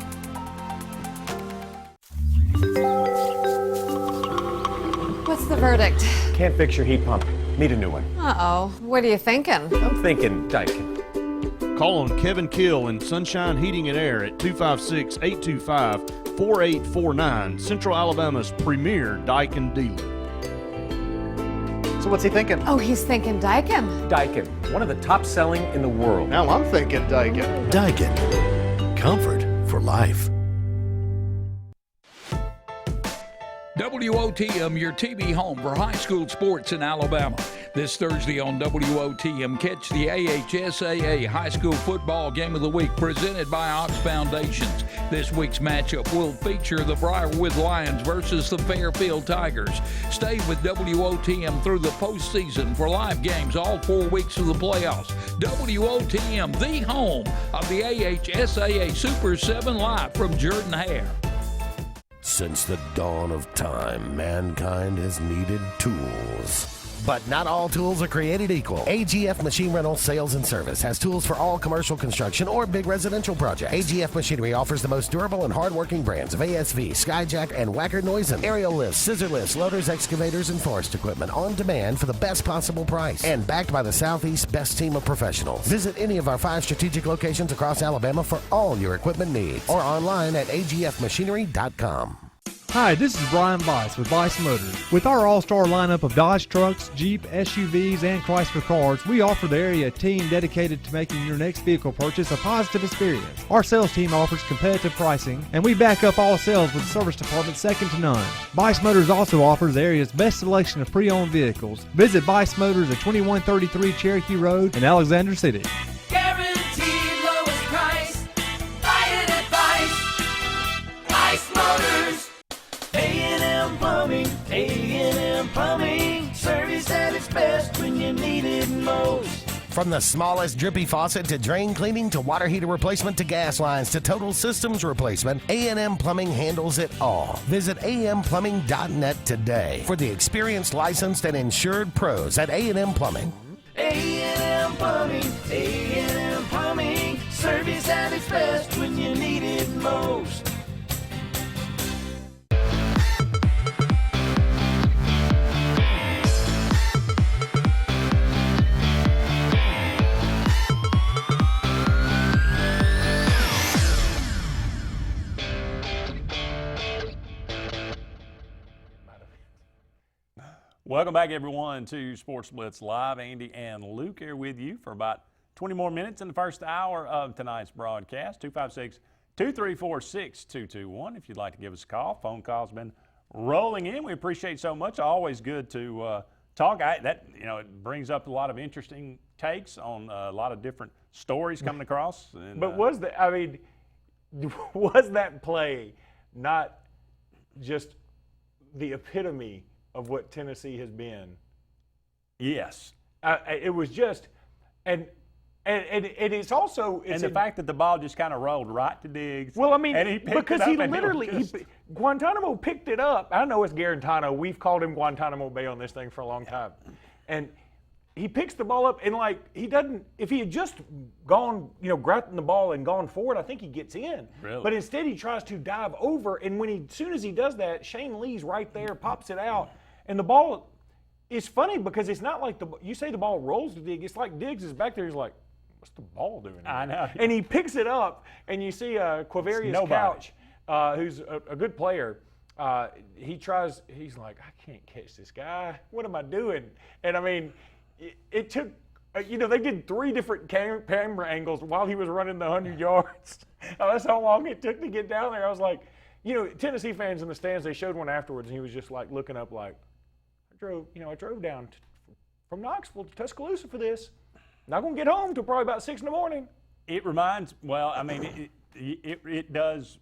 What's the verdict? Can't fix your heat pump. Need a new one. Uh-oh. What are you thinking? I'm thinking Daikin. Call on Kevin Kill and Sunshine Heating and Air at 256-825-4849, Central Alabama's premier Daikin dealer. So what's he thinking? Oh, he's thinking Daikin. Daikin, one of the top selling in the world. Now I'm thinking Daikin. Daikin. Comfort for life. WOTM, your TV home for high school sports in Alabama. This Thursday on WOTM, catch the AHSAA High School Football Game of the Week presented by Ox Foundations. This week's matchup will feature the Briarwood Lions versus the Fairfield Tigers. Stay with WOTM through the postseason for live games all 4 weeks of the playoffs. WOTM, the home of the AHSAA Super 7 Live from Jordan Hare. Since the dawn of time, mankind has needed tools. But not all tools are created equal. AGF Machine Rental Sales and Service has tools for all commercial construction or big residential projects. AGF Machinery offers the most durable and hardworking brands of ASV, Skyjack, and Wacker Neusen. Aerial lifts, scissor lifts, loaders, excavators, and forest equipment on demand for the best possible price. And backed by the Southeast's best team of professionals. Visit any of our 5 strategic locations across Alabama for all your equipment needs. Or online at agfmachinery.com. Hi, this is Brian Bice with Bice Motors. With our all-star lineup of Dodge trucks, Jeep, SUVs, and Chrysler cars, we offer the area a team dedicated to making your next vehicle purchase a positive experience. Our sales team offers competitive pricing, and we back up all sales with a service department second to none. Bice Motors also offers the area's best selection of pre-owned vehicles. Visit Bice Motors at 2133 Cherokee Road in Alexander City. Guaranteed lowest price. Buy it at Bice Motors. A&M Plumbing, service at its best when you need it most. From the smallest drippy faucet to drain cleaning to water heater replacement to gas lines to total systems replacement, A&M Plumbing handles it all. Visit amplumbing.net today for the experienced, licensed, and insured pros at A&M Plumbing. A&M Plumbing, service at its best when you need it most. Welcome back, everyone, to Sports Blitz Live. Andy and Luke here with you for about 20 more minutes in the first hour of tonight's broadcast. 256-234-6221 if you'd like to give us a call. Phone calls been rolling in. We appreciate so much. Always good to talk. It brings up a lot of interesting takes on a lot of different stories coming across. And, but was that play not just the epitome of what Tennessee has been? Yes. It was just, and it's also, and the fact that the ball just kind of rolled right to Diggs. Well, I mean, and he because he literally, Guantanamo picked it up. I know it's Guarantano. We've called him Guantanamo Bay on this thing for a long time. And he picks the ball up, and he doesn't, if he had just gone, grabbed the ball and gone forward, I think he gets in. Really? But instead he tries to dive over, and as soon as he does that, Shane Lee's right there, pops it out, and the ball is funny because it's not like you say the ball rolls to Diggs, it's like Diggs is back there, he's like, what's the ball doing here? I know. And he picks it up, and you see Quavarius Couch, who's a good player, he's like, I can't catch this guy. What am I doing? And I mean, it took, they did 3 different camera angles while he was running the 100 yards. That's how long it took to get down there. I was like, Tennessee fans in the stands, they showed one afterwards, and he was just like looking up like, I drove down from Knoxville to Tuscaloosa for this. Not going to get home till probably about 6 in the morning. It reminds, it does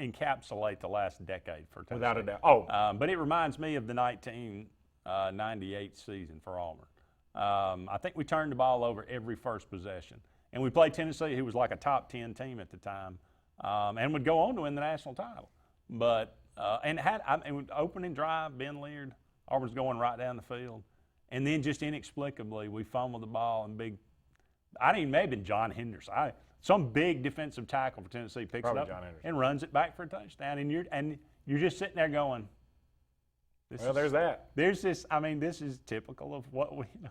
encapsulate the last decade for Tennessee. Without a doubt. But it reminds me of the 1998 season for Auburn. I think we turned the ball over every first possession. And we played Tennessee, who was like a top 10 team at the time, and would go on to win the national title. But, opening drive, Ben Leard, Auburn's going right down the field. And then just inexplicably, we fumbled the ball and maybe John Henderson. Some big defensive tackle for Tennessee picks Probably it up John Henderson. and runs it back for a touchdown. And you're just sitting there going, there's that. There's this. This is typical of what we know.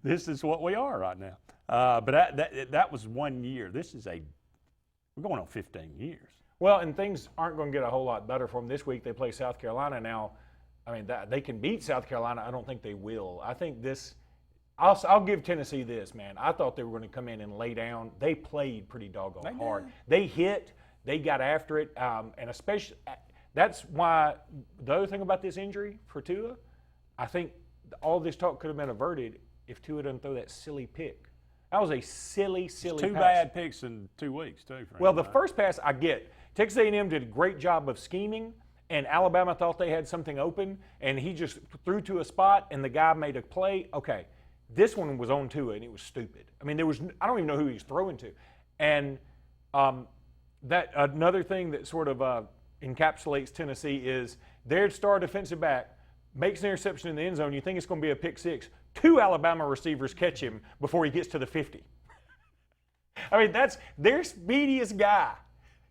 This is what we are right now. But that was 1 year. We're going on 15 years. Well, and things aren't going to get a whole lot better for them this week. They play South Carolina now. They can beat South Carolina. I don't think they will. I think this. I'll give Tennessee this, man. I thought they were going to come in and lay down. They played pretty doggone hard. They hit. They got after it, and especially. That's why the other thing about this injury for Tua, I think all this talk could have been averted if Tua doesn't throw that silly pick. That was a silly pass. 2 bad picks in 2 weeks, too. Well, the first pass I get. Texas A&M did a great job of scheming, and Alabama thought they had something open, and he just threw to a spot, and the guy made a play. Okay, this one was on Tua, and it was stupid. I don't even know who he was throwing to. And that another thing that sort of encapsulates Tennessee is their star defensive back makes an interception in the end zone. You think it's going to be a pick 6. 2 Alabama receivers catch him before he gets to the 50. That's their speediest guy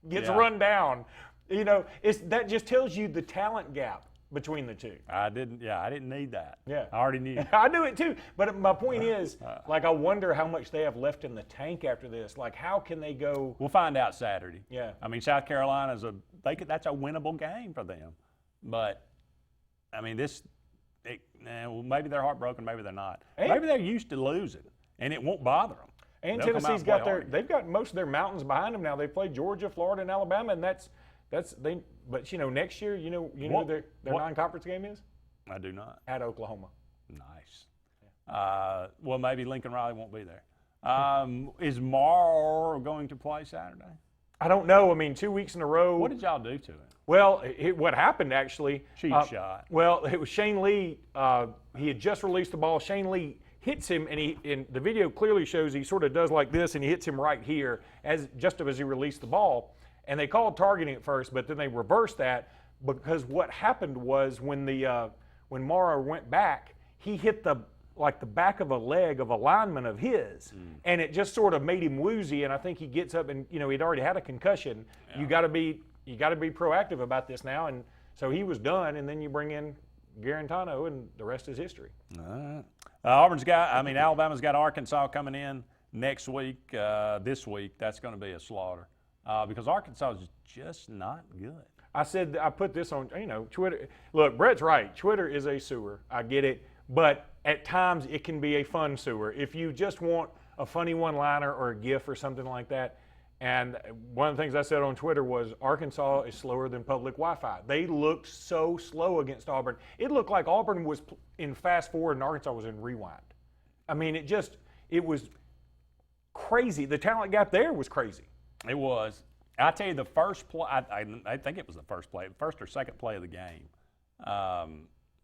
gets run down. That just tells you the talent gap between the two. I didn't need that. Yeah. I already knew. I knew it too. But my point is, I wonder how much they have left in the tank after this. How can they go? We'll find out Saturday. Yeah. South Carolina's that's a winnable game for them. But, maybe they're heartbroken, maybe they're not. Maybe they're used to losing, and it won't bother them. And Tennessee's they've got most of their mountains behind them now. They play Georgia, Florida, and Alabama, and but next year, who their non-conference game is? I do not. At Oklahoma. Nice. Well, maybe Lincoln Riley won't be there. Is Marr going to play Saturday? I don't know. 2 weeks in a row. What did y'all do to him? Well, what happened actually? Cheap shot. Well, it was Shane Lee. He had just released the ball. Shane Lee hits him, and the video clearly shows he sort of does like this, and he hits him right here just as he released the ball. And they called targeting at first, but then they reversed that because what happened was when Mara went back, he hit the back of a leg of a lineman of his, and it just sort of made him woozy. And I think he gets up, and he'd already had a concussion. Yeah. You got to be proactive about this now. And so he was done, and then you bring in Guarantano, and the rest is history. All right. Alabama's got Arkansas coming in next week. This week, that's going to be a slaughter because Arkansas is just not good. I put this on, Twitter. Look, Brett's right. Twitter is a sewer. I get it. But at times it can be a fun sewer. If you just want a funny one-liner or a GIF or something like that. And one of the things I said on Twitter was Arkansas is slower than public Wi-Fi. They looked so slow against Auburn. It looked like Auburn was in fast forward and Arkansas was in rewind. I mean, it was crazy. The talent gap there was crazy. It was. I tell you, the first play, I think it was the first or second play of the game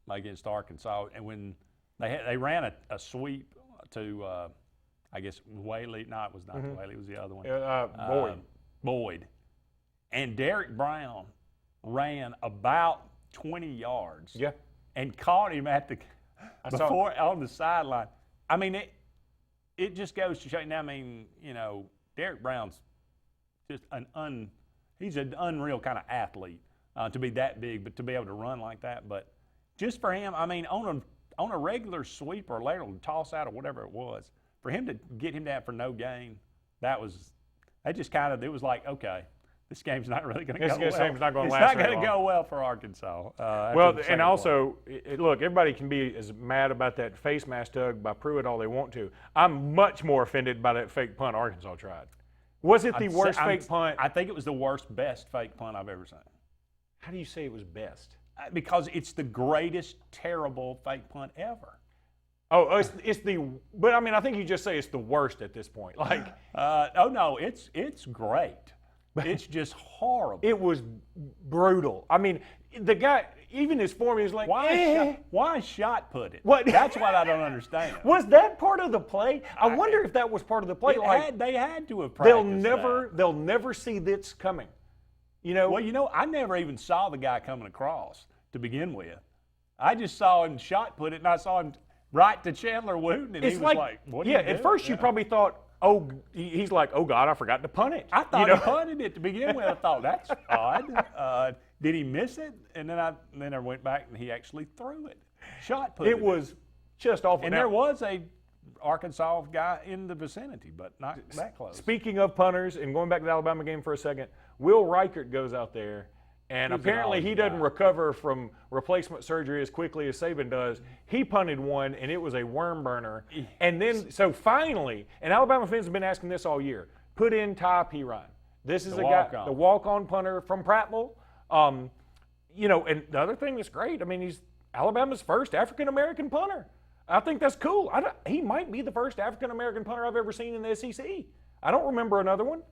against Arkansas, and when they ran a sweep to, I guess Whaley. No, it was not Whaley. It was the other one. Boyd. And Derek Brown ran about 20 yards. Yeah. And caught him on the sideline. I mean, it just goes to show you. Now, I mean, Derek Brown's just he's an unreal kind of athlete to be that big, but to be able to run like that. But just for him, I mean, on a regular sweep or lateral toss out or whatever it was, for him to get him down for no gain, it was like, okay, this game's not really going to go well. This game's not going to last It's not very going to long. go well for Arkansas. Well, and also, look, everybody can be as mad about that face mask tug by Pruitt all they want to. I'm much more offended by that fake punt Arkansas tried. Was it the worst fake punt? I think it was the best fake punt I've ever seen. How do you say it was best? Because it's the greatest terrible fake punt ever. Oh, but I mean, I think you just say it's the worst at this point. Like, oh no, it's great. It's just horrible. It was brutal. I mean, the guy, even his form, he was like, why shot put it? What? That's what I don't understand. Was that part of the play? I wonder if that was part of the play. They had to have practiced They'll never see this coming. Well, I never even saw the guy coming across to begin with. I just saw him shot put it, and I saw him right to Chandler Wooten, and he was like, what are you doing? At first you probably thought, he's like, oh, God, I forgot to punt it. I thought he punted it to begin with. I thought, that's odd. Did he miss it? And then I went back, and he actually threw it. Shot put it. It was just awful. And there was a Arkansas guy in the vicinity, but not that close. Speaking of punters, and going back to the Alabama game for a second, Will Reichert goes out there, and apparently he doesn't recover from replacement surgery as quickly as Saban does. He punted one, and it was a worm burner. And then, so finally, and Alabama fans have been asking this all year, put in Ty Perine. This is the walk-on punter from Prattville. And the other thing that's great, I mean, he's Alabama's first African-American punter. I think that's cool. He might be the first African-American punter I've ever seen in the SEC. I don't remember another one.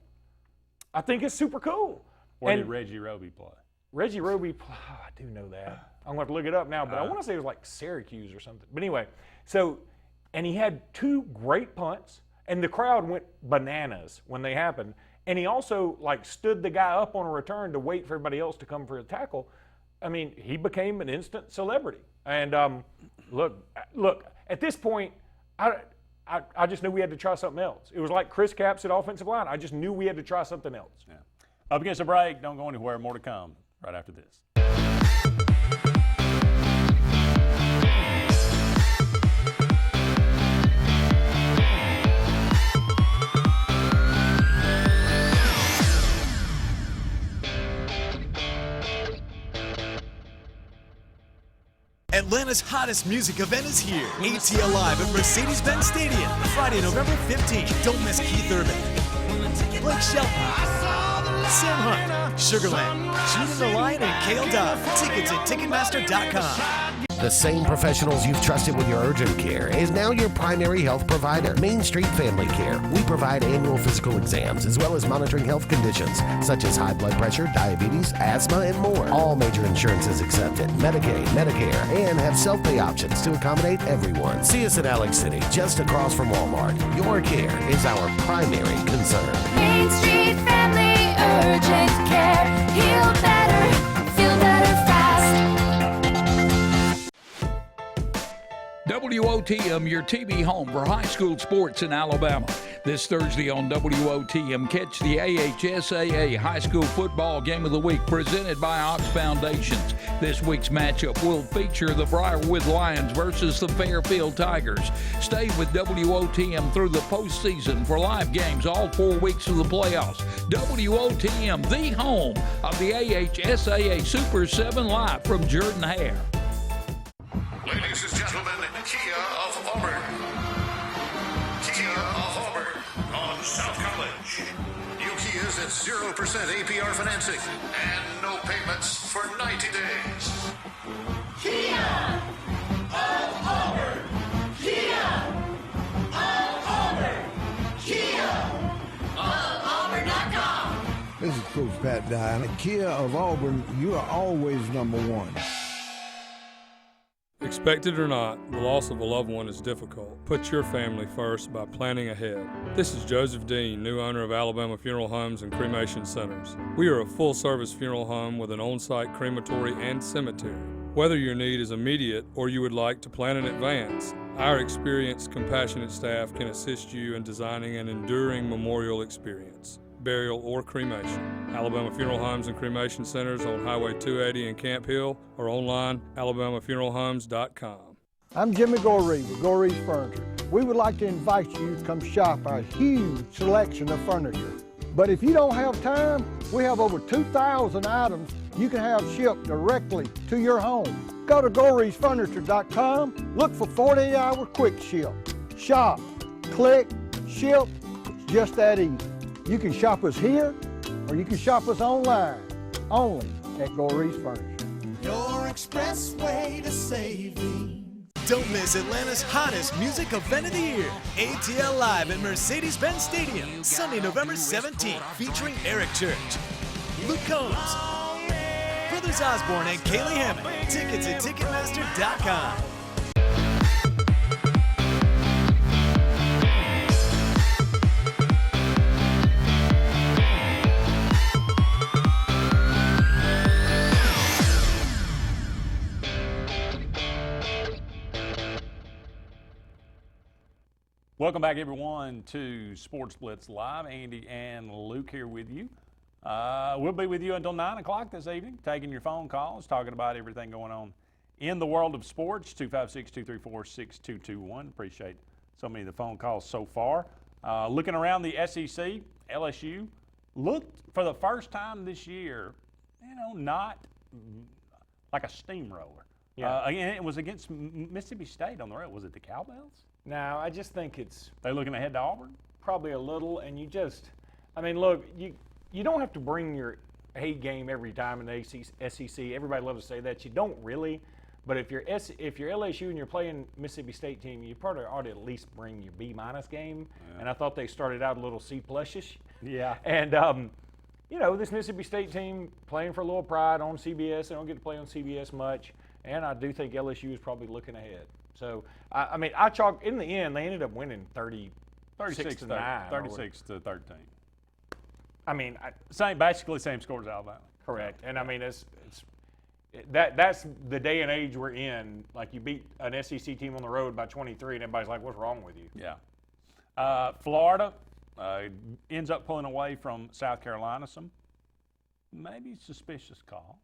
I think it's super cool. Where did Reggie Roby play? Reggie Roby, I do know that. I'm going to have to look it up now, but I want to say it was like Syracuse or something. But anyway, and he had two great punts, and the crowd went bananas when they happened. And he also stood the guy up on a return to wait for everybody else to come for a tackle. I mean, he became an instant celebrity. And look, at this point, I just knew we had to try something else. It was like Chris Capps at offensive line. I just knew we had to try something else. Yeah. Up against a break. Don't go anywhere. More to come right after this. Atlanta's hottest music event is here. ATL Live at Mercedes-Benz Stadium, Friday, November 15th. Don't miss Keith Urban, Blake Shelton, Sam Hunt, Sugarland, Judah the Lion, and Kale Dove. Tickets at Ticketmaster.com. The same professionals you've trusted with your urgent care is now your primary health provider, Main Street Family Care. We provide annual physical exams as well as monitoring health conditions such as high blood pressure, diabetes, asthma, and more. All major insurances accepted, Medicaid, Medicare, and have self-pay options to accommodate everyone. See us in Alex City, just across from Walmart. Your care is our primary concern. Main Street Family Urgent Care. Heal better, feel better fast. WOTM, your TV home for high school sports in Alabama. This Thursday on WOTM, catch the AHSAA High School Football Game of the Week presented by Ox Foundations. This week's matchup will feature the Briarwood Lions versus the Fairfield Tigers. Stay with WOTM through the postseason for live games all 4 weeks of the playoffs. WOTM, the home of the AHSAA Super 7 Live from Jordan Hare. Ladies and gentlemen, Kia of Auburn. Kia of Auburn on South College. New Kias at 0% APR financing and no payments for 90 days. Kia of Auburn. Kia of Auburn. Kia of Auburn.com. This is Coach Pat Dye. At Kia of Auburn, you are always number one. Expect it or not, the loss of a loved one is difficult. Put your family first by planning ahead. This is Joseph Dean, new owner of Alabama Funeral Homes and Cremation Centers. We are a full-service funeral home with an on-site crematory and cemetery. Whether your need is immediate or you would like to plan in advance, our experienced, compassionate staff can assist you in designing an enduring memorial experience, burial, or cremation. Alabama Funeral Homes and Cremation Centers on Highway 280 in Camp Hill or online, alabamafuneralhomes.com. I'm Jimmy Goree with Goree's Furniture. We would like to invite you to come shop our huge selection of furniture. But if you don't have time, we have over 2,000 items you can have shipped directly to your home. Go to goreesfurniture.com, look for 48-hour quick ship. Shop, click, ship, it's just that easy. You can shop us here, or you can shop us online, only at Goree's Furniture. Your expressway to saving. Don't miss Atlanta's hottest music event of the year, ATL Live at Mercedes-Benz Stadium, Sunday, November 17th, featuring Eric Church, Luke Combs, Brothers Osborne, and Kaylee Hammond. Tickets at Ticketmaster.com. Welcome back, everyone, to Sports Blitz Live. Andy and Luke here with you. We'll be with you until 9 o'clock this evening, taking your phone calls, talking about everything going on in the world of sports. 256-234-6221. Appreciate so many of the phone calls so far. Looking around the SEC, LSU looked for the first time this year, not like a steamroller. Yeah. And it was against Mississippi State on the road. Was it the Cowbells? No, I just think it's They looking ahead to Auburn? probably a little, and look, you don't have to bring your A game every time in the SEC. Everybody loves to say that. You don't really, but if you're LSU and you're playing Mississippi State team, you probably ought to at least bring your B- game. Yeah. And I thought they started out a little C+ish. Yeah. And this Mississippi State team playing for a little pride on CBS. They don't get to play on CBS much, and I do think LSU is probably looking ahead. So, I chalk, in the end, they ended up winning 36 to 9. 36 to 13. Basically same score as Alabama. Correct. And that's the day and age we're in. Like, you beat an SEC team on the road by 23, and everybody's like, what's wrong with you? Yeah. Florida ends up pulling away from South Carolina. Some maybe suspicious call.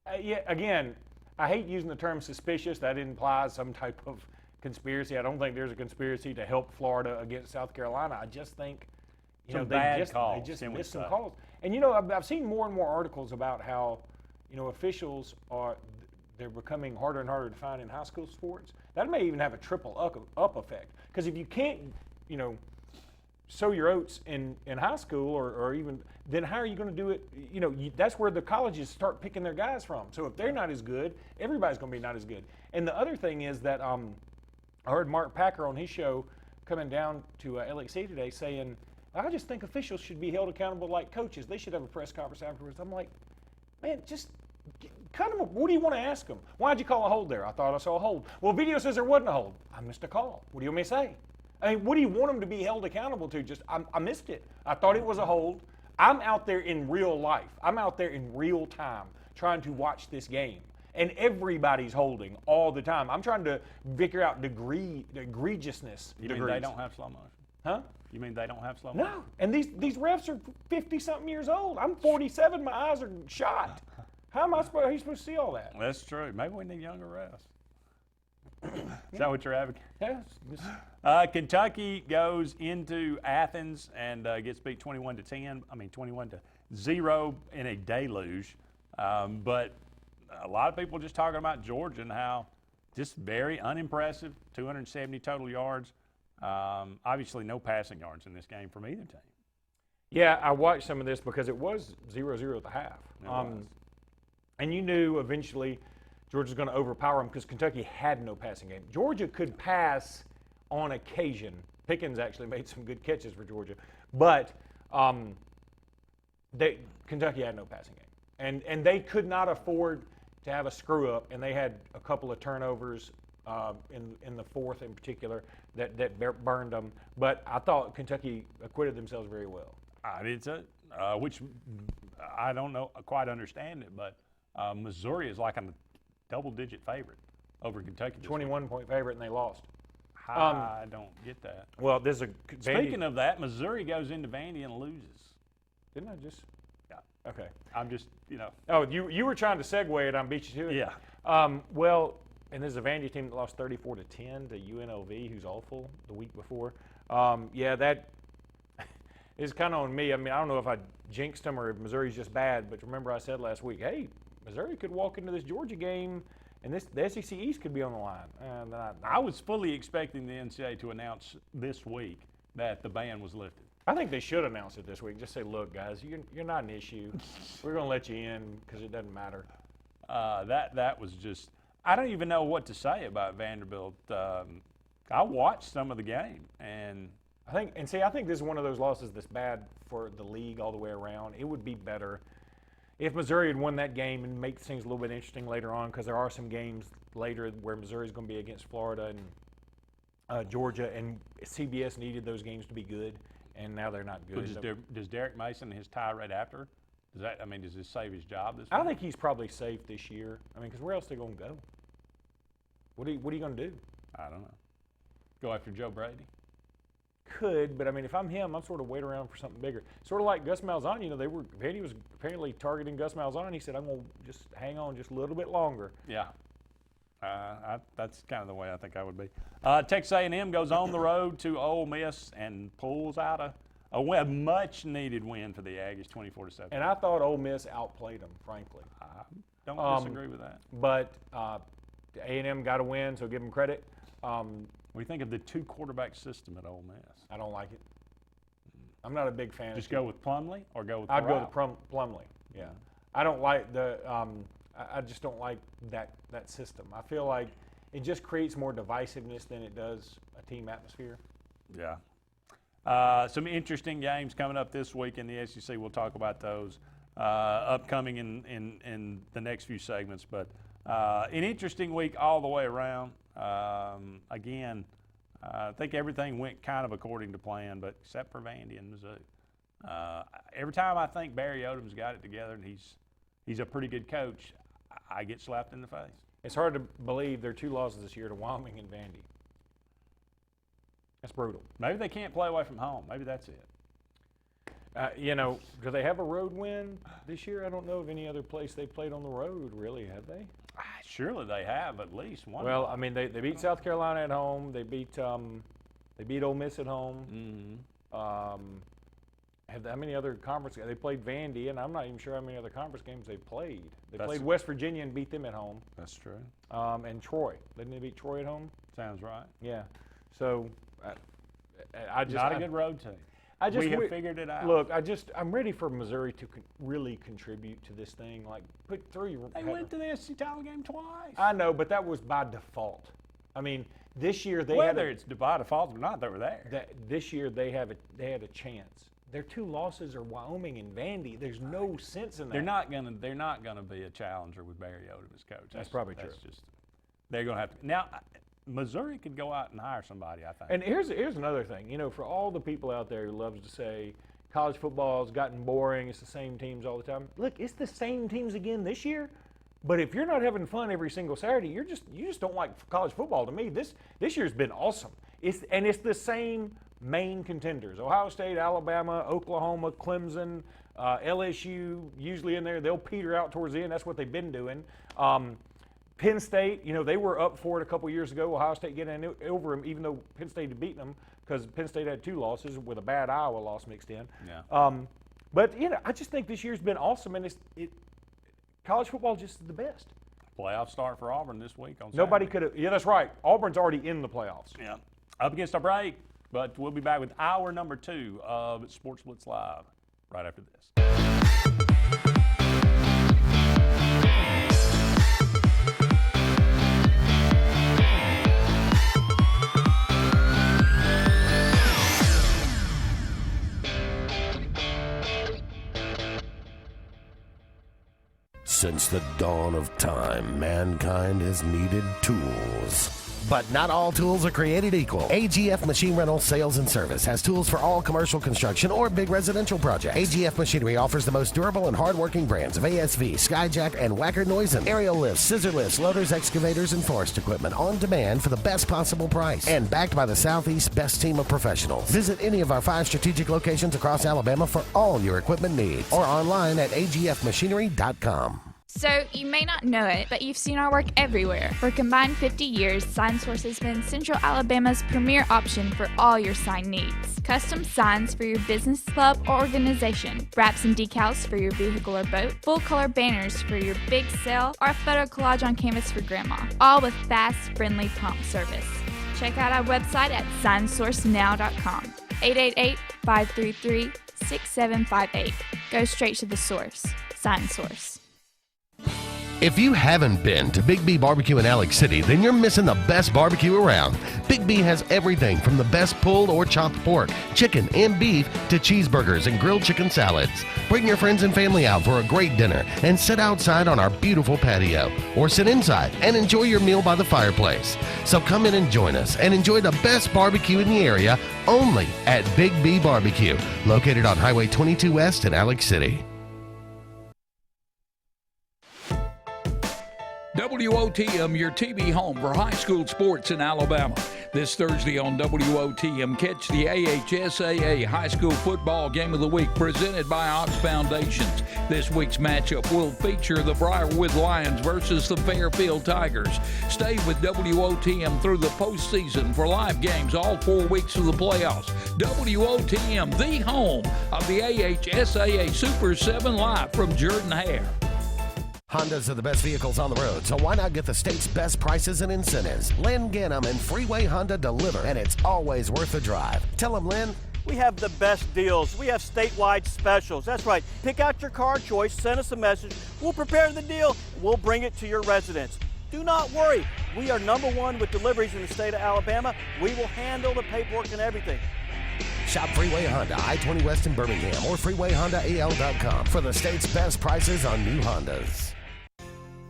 Again, I hate using the term suspicious. That implies some type of conspiracy. I don't think there's a conspiracy to help Florida against South Carolina. I just think, they just missed some calls. And, I've seen more and more articles about how, officials they're becoming harder and harder to find in high school sports. That may even have a triple up effect. Because if you can't, sow your oats in high school or even, then how are you going to do it? That's where the colleges start picking their guys from. So if they're not as good, everybody's going to be not as good. And the other thing is that I heard Mark Packer on his show coming down to LXC today saying, I just think officials should be held accountable like coaches. They should have a press conference afterwards. I'm like, man, just what do you want to ask them? Why'd you call a hold there? I thought I saw a hold. Well, video says there wasn't a hold. I missed a call. What do you want me to say? What do you want them to be held accountable to? I missed it. I thought it was a hold. I'm out there in real life. I'm out there in real time trying to watch this game. And everybody's holding all the time. I'm trying to figure out the egregiousness. You mean they don't have slow motion? Huh? You mean they don't have slow motion? No. And these refs are 50-something years old. I'm 47. My eyes are shot. How are you supposed to see all that? That's true. Maybe we need younger refs. Is that what you're advocating? Yes. Kentucky goes into Athens and gets beat 21-0 in a deluge. But a lot of people just talking about Georgia and how just very unimpressive, 270 total yards. Obviously no passing yards in this game from either team. Yeah, I watched some of this because it was 0-0 at the half. And you knew eventually Georgia was going to overpower them because Kentucky had no passing game. Georgia could pass on occasion. Pickens actually made some good catches for Georgia. But Kentucky had no passing game. And they could not afford to have a screw-up, and they had a couple of turnovers in the fourth in particular that burned them. But I thought Kentucky acquitted themselves very well. I did too, which I don't know quite understand it, but Missouri is like a double-digit favorite over Kentucky. 21-point favorite, and they lost. I don't get that. Well, there's a Speaking of that, Missouri goes into Vandy and loses. Didn't I just? Yeah. Okay. I'm just, Oh, you were trying to segue it. I beat you to it. Yeah. Well, and there's a Vandy team that lost 34-10 to UNLV, who's awful the week before. Yeah, that is kind of on me. I mean, I don't know if I jinxed them or if Missouri's just bad, but remember I said last week, hey, Missouri could walk into this Georgia game and the SEC East could be on the line. And I was fully expecting the NCAA to announce this week that the ban was lifted. I think they should announce it this week. Just say, look, guys, you're not an issue. We're going to let you in because it doesn't matter. That was just – I don't even know what to say about Vanderbilt. I watched some of the game, and I think this is one of those losses that's bad for the league all the way around. It would be better if Missouri had won that game and make things a little bit interesting later on, because there are some games later where Missouri's going to be against Florida and Georgia, and CBS needed those games to be good, and now they're not good. Does Derek Mason his tie right after? Does this save his job this week? I think he's probably safe this year. I mean, because where else are they going to go? What are you going to do? I don't know. Go after Joe Brady? Could, but I mean, if I'm him, I'm sort of waiting around for something bigger. Sort of like Gus Malzahn. Vandy was apparently targeting Gus Malzahn. He said, I'm going to just hang on just a little bit longer. Yeah. That's kind of the way I think I would be. Texas A&M goes on the road to Ole Miss and pulls out a much-needed win for the Aggies, 24-7. And I thought Ole Miss outplayed them, frankly. I don't disagree with that. But A&M got a win, so give them credit. What do you think of the two-quarterback system at Ole Miss? I don't like it. I'm not a big fan. Just go with Plumlee or go with I'd go with Plumlee, yeah. I don't like I just don't like that system. I feel like it just creates more divisiveness than it does a team atmosphere. Yeah. Some interesting games coming up this week in the SEC. We'll talk about those upcoming in the next few segments. But an interesting week all the way around. Again, I think everything went kind of according to plan, but except for Vandy and Mizzou. Every time I think Barry Odom's got it together and he's a pretty good coach, I get slapped in the face. It's hard to believe there are 2 losses this year to Wyoming and Vandy. That's brutal. Maybe they can't play away from home. Maybe that's it. Do they have a road win this year? I don't know of any other place they played on the road, really, have they? Surely they have at least one. Well, I mean, they beat South Carolina at home. They beat Ole Miss at home. Mm-hmm. How many other conference? They played Vandy, and I'm not even sure how many other conference games they played. They played West Virginia and beat them at home. That's true. And Troy. Didn't they beat Troy at home? Sounds right. Yeah. So not a good road team. We have figured it out. Look, I'm ready for Missouri to really contribute to this thing. Like, put 3. They went to the SEC title game twice. I know, but that was by default. I mean, this year they whether it's by default or not, they were there. This year they had a chance. Their 2 losses are Wyoming and Vandy. There's no sense in that. They're not gonna be a challenger with Barry Odom as coach. That's probably true. They're gonna have to now. Missouri could go out and hire somebody, I think. And here's another thing. For all the people out there who loves to say college football has gotten boring, it's the same teams all the time. Look, it's the same teams again this year. But if you're not having fun every single Saturday, you just don't like college football. To me, this year's been awesome. It's the same main contenders: Ohio State, Alabama, Oklahoma, Clemson, LSU. Usually in there, they'll peter out towards the end. That's what they've been doing. Penn State, you know, they were up for it a couple years ago. Ohio State getting over them, even though Penn State had beaten them, because Penn State had 2 losses with a bad Iowa loss mixed in. Yeah. But, you know, I just think this year's been awesome, and college football just is the best. Playoff start for Auburn this week on Saturday. Nobody could have. Yeah, that's right. Auburn's already in the playoffs. Yeah. Up against our break, but we'll be back with hour number 2 of Sports Blitz Live right after this. Since the dawn of time, mankind has needed tools. But not all tools are created equal. AGF Machine Rental Sales and Service has tools for all commercial construction or big residential projects. AGF Machinery offers the most durable and hardworking brands of ASV, Skyjack, and Wacker Neusen. Aerial lifts, scissor lifts, loaders, excavators, and forest equipment on demand for the best possible price. And backed by the Southeast's best team of professionals. Visit any of our 5 strategic locations across Alabama for all your equipment needs. Or online at agfmachinery.com. So, you may not know it, but you've seen our work everywhere. For a combined 50 years, SignSource has been Central Alabama's premier option for all your sign needs. Custom signs for your business, club, or organization. Wraps and decals for your vehicle or boat. Full-color banners for your big sale, or a photo collage on canvas for grandma. All with fast, friendly, prompt service. Check out our website at signsourcenow.com. 888-533-6758. Go straight to the source. SignSource. If you haven't been to Big B Barbecue in Alex City, then you're missing the best barbecue around. Big B has everything from the best pulled or chopped pork, chicken, and beef to cheeseburgers and grilled chicken salads. Bring your friends and family out for a great dinner and sit outside on our beautiful patio, or sit inside and enjoy your meal by the fireplace. So come in and join us and enjoy the best barbecue in the area only at Big B Barbecue, located on Highway 22 West in Alex City. WOTM, your TV home for high school sports in Alabama. This Thursday on WOTM, catch the AHSAA High School Football Game of the Week presented by Ox Foundations. This week's matchup will feature the Briarwood Lions versus the Fairfield Tigers. Stay with WOTM through the postseason for live games all 4 weeks of the playoffs. WOTM, the home of the AHSAA Super 7 live from Jordan-Hare. Hondas are the best vehicles on the road, so why not get the state's best prices and incentives? Lynn Gannum and Freeway Honda deliver, and it's always worth the drive. Tell them, Lynn. We have the best deals. We have statewide specials. That's right. Pick out your car choice, send us a message. We'll prepare the deal. We'll bring it to your residence. Do not worry. We are #1 with deliveries in the state of Alabama. We will handle the paperwork and everything. Shop Freeway Honda, I-20 West in Birmingham, or freewayhondaal.com for the state's best prices on new Hondas.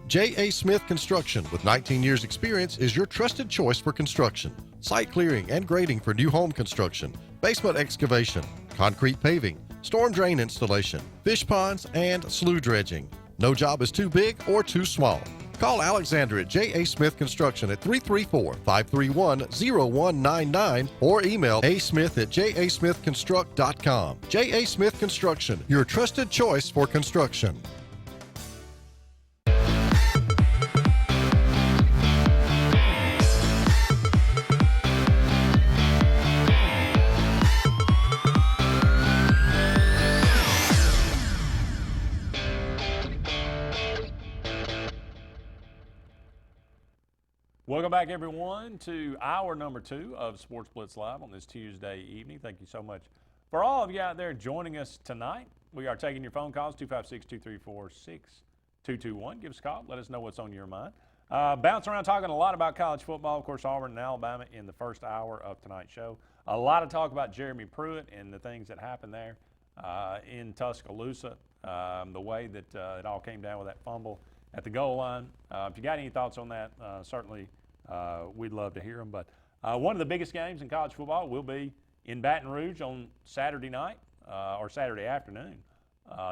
J.A. Smith Construction, with 19 years experience, is your trusted choice for construction. Site clearing and grading for new home construction, basement excavation, concrete paving, storm drain installation, fish ponds, and slough dredging. No job is too big or too small. Call Alexander at J.A. Smith Construction at 334-531-0199 or email asmith@jasmithconstruct.com. J.A. Smith Construction, your trusted choice for construction. Welcome back, everyone, to hour number 2 of Sports Blitz Live on this Tuesday evening. Thank you so much for all of you out there joining us tonight. We are taking your phone calls, 256-234-6221. Give us a call. Let us know what's on your mind. Bounce around talking a lot about college football. Of course, Auburn and Alabama in the first hour of tonight's show. A lot of talk about Jeremy Pruitt and the things that happened there in Tuscaloosa, the way that it all came down with that fumble at the goal line. If you got any thoughts on that, certainly we'd love to hear them. But one of the biggest games in college football will be in Baton Rouge on Saturday night or Saturday afternoon.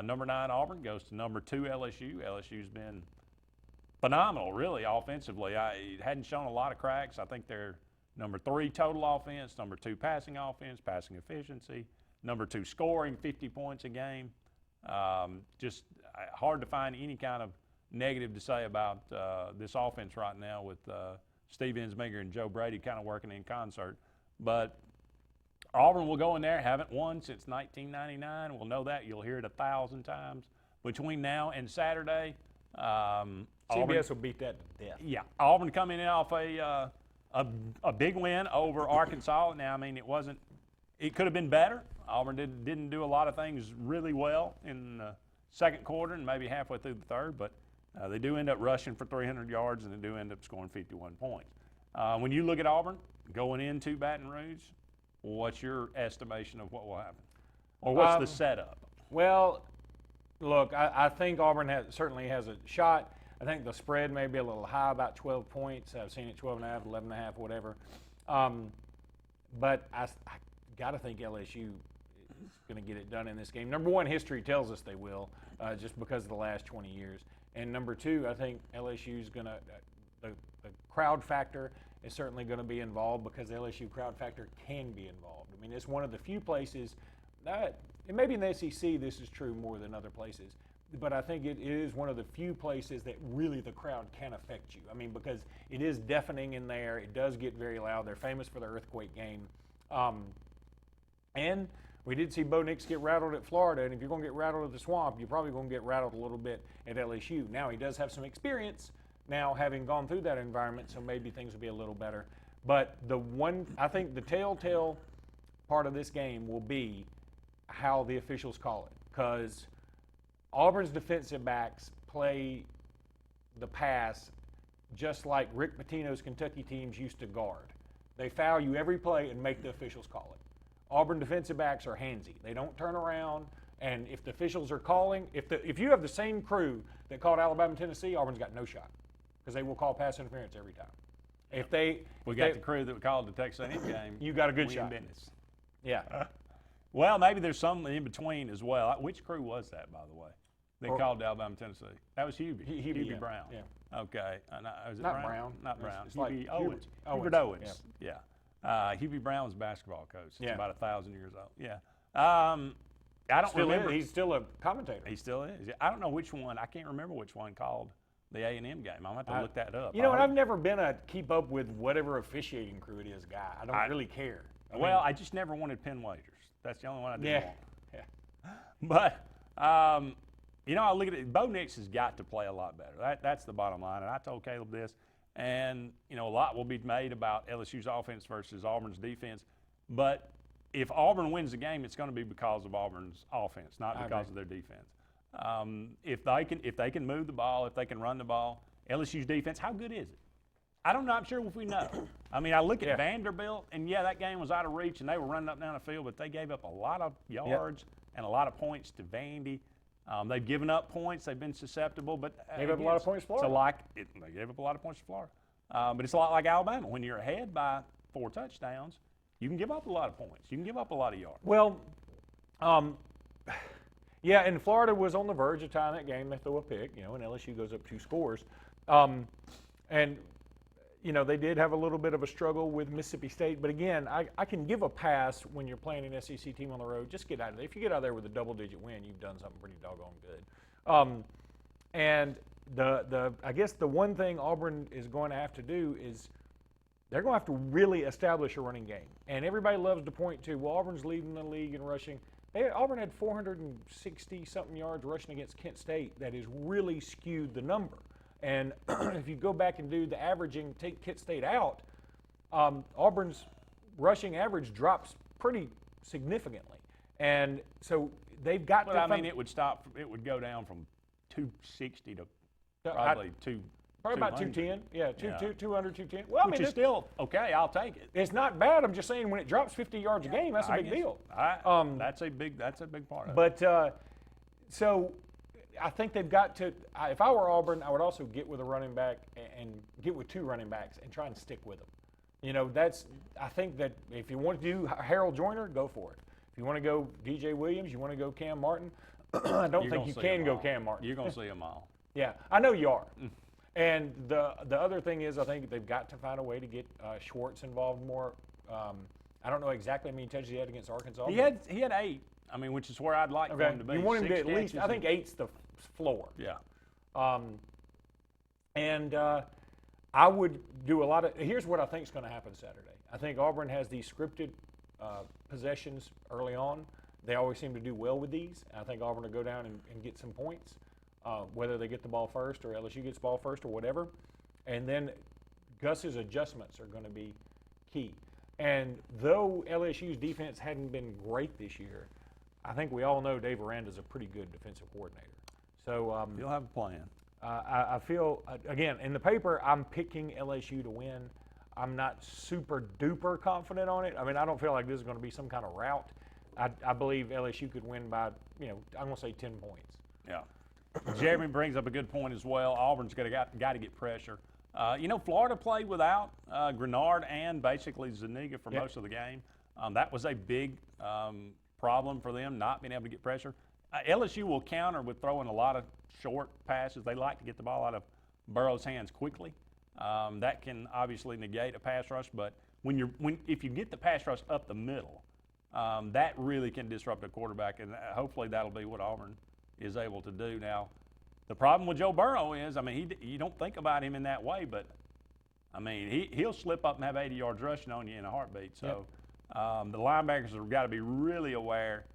Number 9 Auburn goes to number 2 LSU. LSU's been phenomenal, really, offensively. It hadn't shown a lot of cracks. I think they're number 3 total offense, number 2 passing offense, passing efficiency, number 2 scoring, 50 points a game. Just hard to find any kind of negative to say about this offense right now with Steve Ensminger and Joe Brady kind of working in concert. But Auburn will go in there, haven't won since 1999. We'll know that. You'll hear it 1,000 times. Between now and Saturday, CBS Auburn will beat that to death. Yeah, Auburn coming in off a big win over Arkansas. Now, I mean, it could have been better. Auburn didn't do a lot of things really well in the second quarter and maybe halfway through the third, but they do end up rushing for 300 yards and they do end up scoring 51 points. When you look at Auburn going into Baton Rouge, what's your estimation of what will happen? Or what's the setup? Well, look, I think Auburn certainly has a shot. I think the spread may be a little high, about 12 points. I've seen it 12.5, 11.5, whatever. But I got to think LSU is going to get it done in this game. Number one, history tells us they will, just because of the last 20 years. And number two, I think LSU is going to the crowd factor is certainly going to be involved because the LSU crowd factor can be involved. I mean, it's one of the few places that, and maybe in the SEC this is true more than other places, but I think it is one of the few places that really the crowd can affect you. I mean, because it is deafening in there. It does get very loud. They're famous for the earthquake game. And we did see Bo Nix get rattled at Florida, and if you're going to get rattled at the Swamp, you're probably going to get rattled a little bit at LSU. Now, he does have some experience now having gone through that environment, so maybe things will be a little better. But I think the telltale part of this game will be how the officials call it, because Auburn's defensive backs play the pass just like Rick Pitino's Kentucky teams used to guard. They foul you every play and make the officials call it. Auburn defensive backs are handsy. They don't turn around, and if the officials are calling, if you have the same crew that called Alabama and Tennessee, Auburn's got no shot because they will call pass interference every time. If they got the crew that called the Texas A&M game, you got a good shot. Business. Yeah. Well, maybe there's some in between as well. Which crew was that, by the way? They called Alabama, Tennessee. That was Hubie. Hubie Brown. Yeah. Okay. Was it Not Brown? Not Brown. It's like Owens. Owens. Hubert Owens. Yeah. Hubie Brown was a basketball coach. He's about 1,000 years old. Yeah. I don't remember. He's still a commentator. He still is. I don't know which one. I can't remember which one called the A&M game. I'm going to have to look that up. You know what? I've never been a keep up with whatever officiating crew it is guy. I don't really care. I just never wanted Penn Wagers. That's the only one I didn't want. Yeah. But, I look at it. Bo Nix has got to play a lot better. That's the bottom line. And I told Caleb this. And, a lot will be made about LSU's offense versus Auburn's defense. But if Auburn wins the game, it's going to be because of Auburn's offense, not because of their defense. If they can move the ball, if they can run the ball, LSU's defense, how good is it? I don't know. I'm sure if we know. I mean, I look at Vanderbilt, and that game was out of reach, and they were running up and down the field, but they gave up a lot of yards and a lot of points to Vandy. They've given up points. They've been susceptible, but gave up a lot of points to Florida. They gave up a lot of points to Florida. But it's a lot like Alabama. When you're ahead by 4 touchdowns, you can give up a lot of points. You can give up a lot of yards. Well, and Florida was on the verge of tying that game. They throw a pick, and LSU goes up 2 scores. And they did have a little bit of a struggle with Mississippi State. But again, I can give a pass when you're playing an SEC team on the road. Just get out of there. If you get out of there with a double-digit win, you've done something pretty doggone good. And I guess the one thing Auburn is going to have to do is they're going to have to really establish a running game. And everybody loves to point to, well, Auburn's leading the league in rushing. Auburn had 460-something yards rushing against Kent State. That has really skewed the number. And if you go back and do the averaging, take Kent State out, Auburn's rushing average drops pretty significantly. And so they've got to. It would stop. It would go down from 260 to probably Probably about 210. Yeah, 200, 210. Well, which is still okay. I'll take it. It's not bad. I'm just saying when it drops 50 yards a game, that's a big deal. That's a big part of it. But so I think they've got to. If I were Auburn, I would also get with a running back and get with 2 running backs and try and stick with them. I think that if you want to do Harold Joyner, go for it. If you want to go DJ Williams, you want to go Cam Martin. I don't think you can go Cam Martin. You're going to see them all. Yeah, I know you are. And the other thing is, I think they've got to find a way to get Schwartz involved more. I don't know exactly how many touches he had against Arkansas. He had 8. I mean, which is where I'd like for him to be. You want him to at least. I think 8's the floor. Yeah. And I would do a lot of, here's what I think is going to happen Saturday. I think Auburn has these scripted possessions early on. They always seem to do well with these. I think Auburn will go down and get some points, whether they get the ball first or LSU gets the ball first or whatever. And then Gus's adjustments are going to be key. And though LSU's defense hadn't been great this year, I think we all know Dave Aranda's a pretty good defensive coordinator. So you'll have a plan. I feel, again, in the paper, I'm picking LSU to win. I'm not super duper confident on it. I mean, I don't feel like this is going to be some kind of rout. I believe LSU could win by, I'm going to say 10 points. Yeah. Jeremy brings up a good point as well. Auburn's got to get pressure. Florida played without Grenard and basically Zuniga for most of the game. That was a big problem for them, not being able to get pressure. LSU will counter with throwing a lot of short passes. They like to get the ball out of Burrow's hands quickly. That can obviously negate a pass rush, but if you get the pass rush up the middle, that really can disrupt a quarterback, and hopefully that'll be what Auburn is able to do. Now, the problem with Joe Burrow is, you don't think about him in that way, but he'll slip up and have 80 yards rushing on you in a heartbeat. So the linebackers have got to be really aware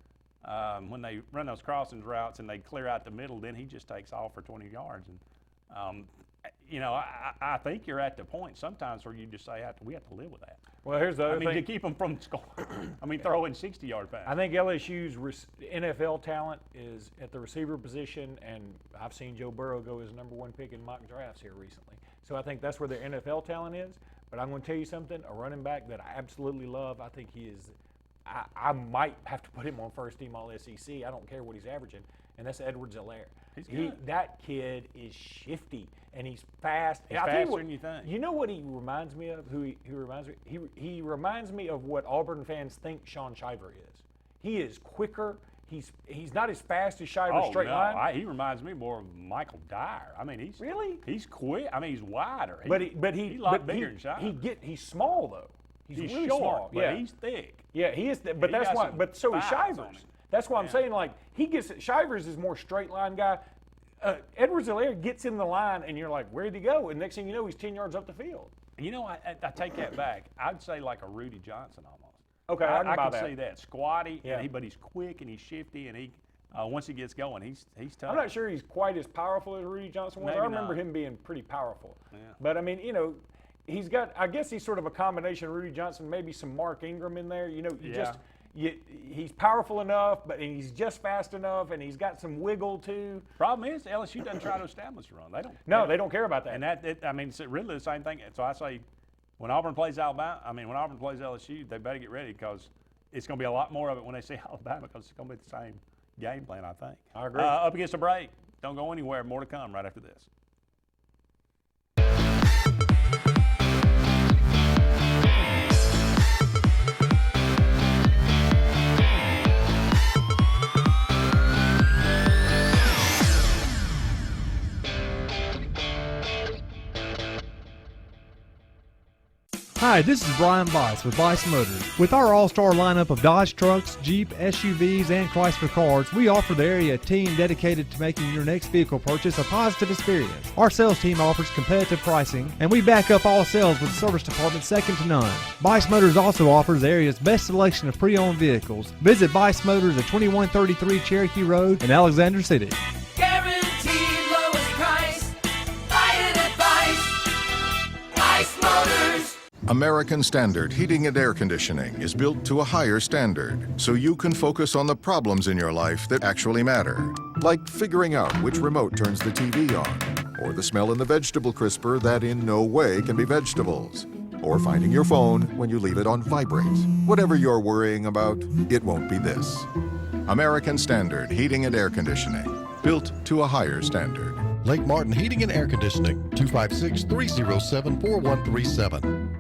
when they run those crossing routes and they clear out the middle. Then he just takes off for 20 yards. And I think you're at the point sometimes where you just say we have to live with that. Well, here's the other thing. To keep them from scoring. Throwing 60-yard passes. I think LSU's NFL talent is at the receiver position, and I've seen Joe Burrow go as #1 pick in mock drafts here recently. So I think that's where their NFL talent is. But I'm going to tell you something, a running back that I absolutely love, I think he is, I might have to put him on first team All-SEC. I don't care what he's averaging, and that's Edwards-Helaire. That kid is shifty, and he's fast. He's faster than you think. You know what he reminds me of? Who he reminds me? He reminds me of what Auburn fans think Sean Shiver is. He is quicker. He's not as fast as Shiver straight line. He reminds me more of Michael Dyer. He's quick. He's wider. He's a lot bigger than Shiver. He's small though. He's really short, small. but he's thick. Yeah, he is. But that's why. But so is Shivers. That's why I'm saying, Shivers is more straight line guy. Edwards-Helaire gets in the line, and you're like, where'd he go? And next thing you know, he's 10 yards up the field. I take that back. I'd say like a Rudy Johnson almost. Okay, I can see that. Squatty, but he's quick and he's shifty, and he once he gets going, he's tough. I'm not sure he's quite as powerful as Rudy Johnson was. Maybe I remember him being pretty powerful. Yeah. But he's got. I guess he's sort of a combination of Rudy Johnson, maybe some Mark Ingram in there. He's powerful enough, but he's just fast enough, and he's got some wiggle too. Problem is, LSU doesn't try to establish a run. They don't. No, they don't care about that. And it's really the same thing. So I say, when Auburn plays Alabama, when Auburn plays LSU, they better get ready because it's going to be a lot more of it when they see Alabama because it's going to be the same game plan, I think. I agree. Up against a break. Don't go anywhere. More to come right after this. Hi, this is Brian Bice with Bice Motors. With our all-star lineup of Dodge trucks, Jeep, SUVs, and Chrysler cars, we offer the area a team dedicated to making your next vehicle purchase a positive experience. Our sales team offers competitive pricing, and we back up all sales with a service department second to none. Bice Motors also offers the area's best selection of pre-owned vehicles. Visit Bice Motors at 2133 Cherokee Road in Alexander City. Guaranteed lowest price. Buy it at Bice Motors. American Standard Heating and Air Conditioning is built to a higher standard so you can focus on the problems in your life that actually matter, like figuring out which remote turns the TV on, or the smell in the vegetable crisper that in no way can be vegetables, or finding your phone when you leave it on vibrate. Whatever you're worrying about, it won't be this. American Standard Heating and Air Conditioning, built to a higher standard. Lake Martin Heating and Air Conditioning, 256-307-4137.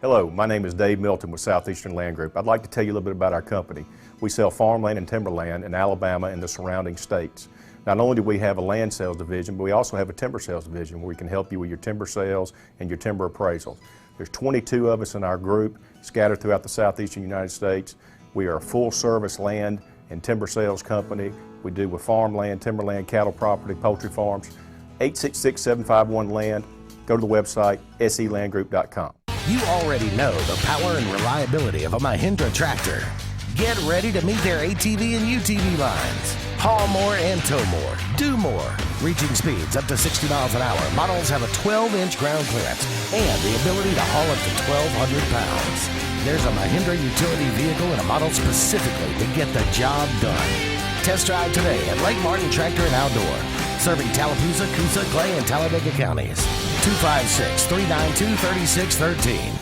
Hello, my name is Dave Milton with Southeastern Land Group. I'd like to tell you a little bit about our company. We sell farmland and timberland in Alabama and the surrounding states. Not only do we have a land sales division, but we also have a timber sales division where we can help you with your timber sales and your timber appraisals. There's 22 of us in our group scattered throughout the southeastern United States. We are a full-service land and timber sales company. We do with farmland, timberland, cattle property, poultry farms. 866-751-LAND. Go to the website, selandgroup.com. You already know the power and reliability of a Mahindra tractor. Get ready to meet their ATV and UTV lines. Haul more and tow more. Do more. Reaching speeds up to 60 miles an hour. Models have a 12-inch ground clearance and the ability to haul up to 1,200 pounds. There's a Mahindra utility vehicle and a model specifically to get the job done. Test drive today at Lake Martin Tractor and Outdoor. Serving Tallapoosa, Coosa, Clay, and Talladega counties. 256-392-3613.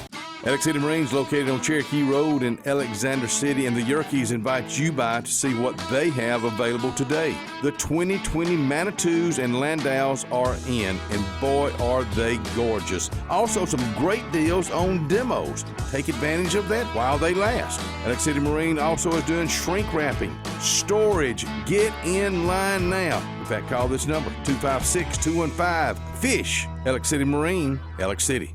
Alex City Marines, located on Cherokee Road in Alexander City, and the Yerkes invite you by to see what they have available today. The 2020 Manitous and Landaus are in, and boy, are they gorgeous. Also, some great deals on demos. Take advantage of that while they last. Alex City Marine also is doing shrink wrapping, storage. Get in line now. In fact, call this number, 256-215-FISH. Alex City Marine, Alex City.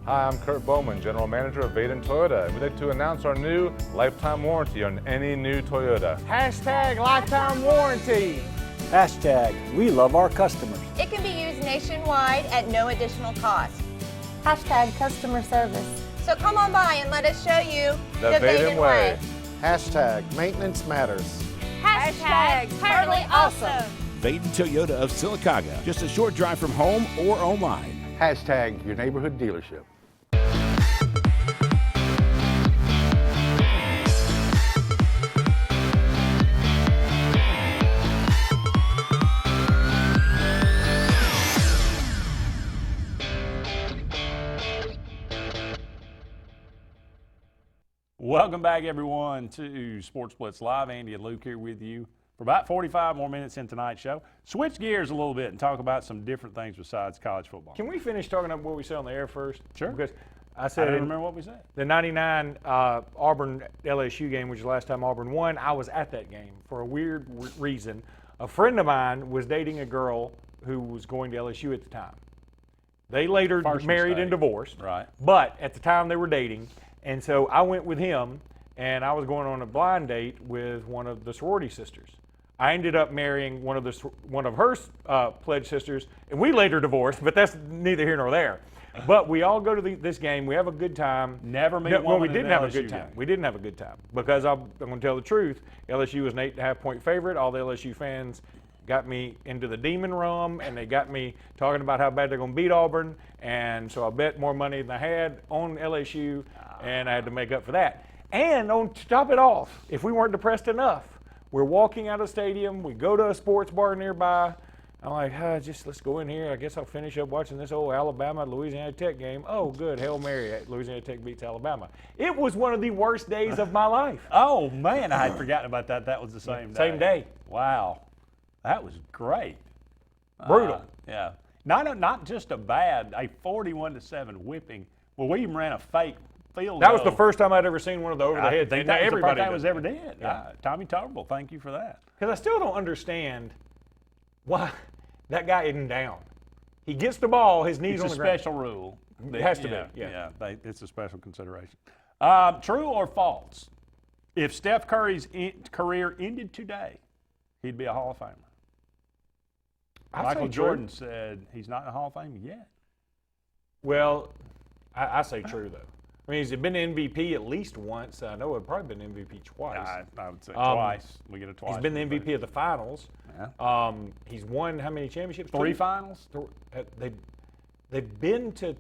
Hi, I'm Kurt Bowman, General Manager of Vaden Toyota, and we'd like to announce our new lifetime warranty on any new Toyota. Hashtag lifetime warranty. Hashtag we love our customers. It can be used nationwide at no additional cost. Hashtag customer service. So come on by and let us show you the Vaden way. Hashtag maintenance matters. Hashtag totally awesome. Vaden Toyota of Sylacauga, just a short drive from home or online. Hashtag your neighborhood dealership. Welcome back, everyone, to Sports Blitz Live. Andy and Luke here with you for about 45 more minutes in tonight's show. Switch gears a little bit and talk about some different things besides college football. Can we finish talking about what we said on the air first? Sure. Because I I don't remember what we said. The 99 Auburn LSU game, which is the last time Auburn won, I was at that game for a weird reason. A friend of mine was dating a girl who was going to LSU at the time. They later married and divorced. Right. But at the time they were dating. And so I went with him, and I was going on a blind date with one of the sorority sisters. I ended up marrying one of her pledge sisters, and we later divorced, but that's neither here nor there. But we all go to this game. We have a good time. Never meet one we didn't have a good time. We didn't have a good time because I'm going to tell the truth. LSU was an 8.5-point favorite. All the LSU fans got me into the demon room, and they got me talking about how bad they're going to beat Auburn. And so I bet more money than I had on LSU, and I had to make up for that. And to top it off, if we weren't depressed enough, we're walking out of the stadium. We go to a sports bar nearby. I'm like, let's go in here. I guess I'll finish up watching this old Alabama-Louisiana Tech game. Oh, good. Hail Mary. Louisiana Tech beats Alabama. It was one of the worst days of my life. Oh, man, I had forgotten about that. That was the same day. Same day. Wow. That was great. Brutal. Yeah. Not just a 41-7 whipping. Well, we even ran a fake field That was goal. the first time I'd ever seen one of the over-the-head things. That was the first time it does was it. ever did. Yeah. Tommy Turnbull, thank you for that. Because I still don't understand why that guy isn't down. He gets the ball, his knees on the ground. It's a special rule. It has to be. Yeah, it's a special consideration. True or false? If Steph Curry's career ended today, he'd be a Hall of Famer. Michael Jordan said he's not in the Hall of Fame yet. Well, I say true, though. I mean, he's been MVP at least once. I know he's probably been MVP twice. I would say twice. We get a twice. He's been the MVP of the finals. Yeah. He's won how many championships? 3 finals? They've been to.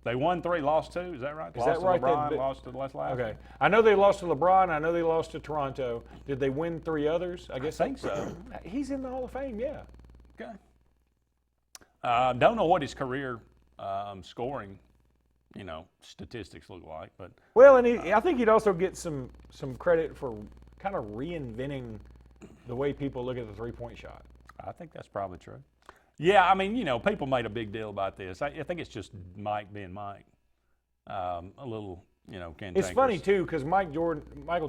They won 3, lost 2. Is that right? Is that right? LeBron, lost to Les Last. Okay. I know they lost to LeBron. I know they lost to Toronto. Did they win 3 others? I think so. He's in the Hall of Fame, yeah. Okay. Don't know what his career scoring, statistics look like, but well, and I think he'd also get some credit for kind of reinventing the way people look at the 3-point shot. I think that's probably true. Yeah, I mean, people made a big deal about this. I think it's just Mike being Mike. A little, It's funny too because Mike Jordan, like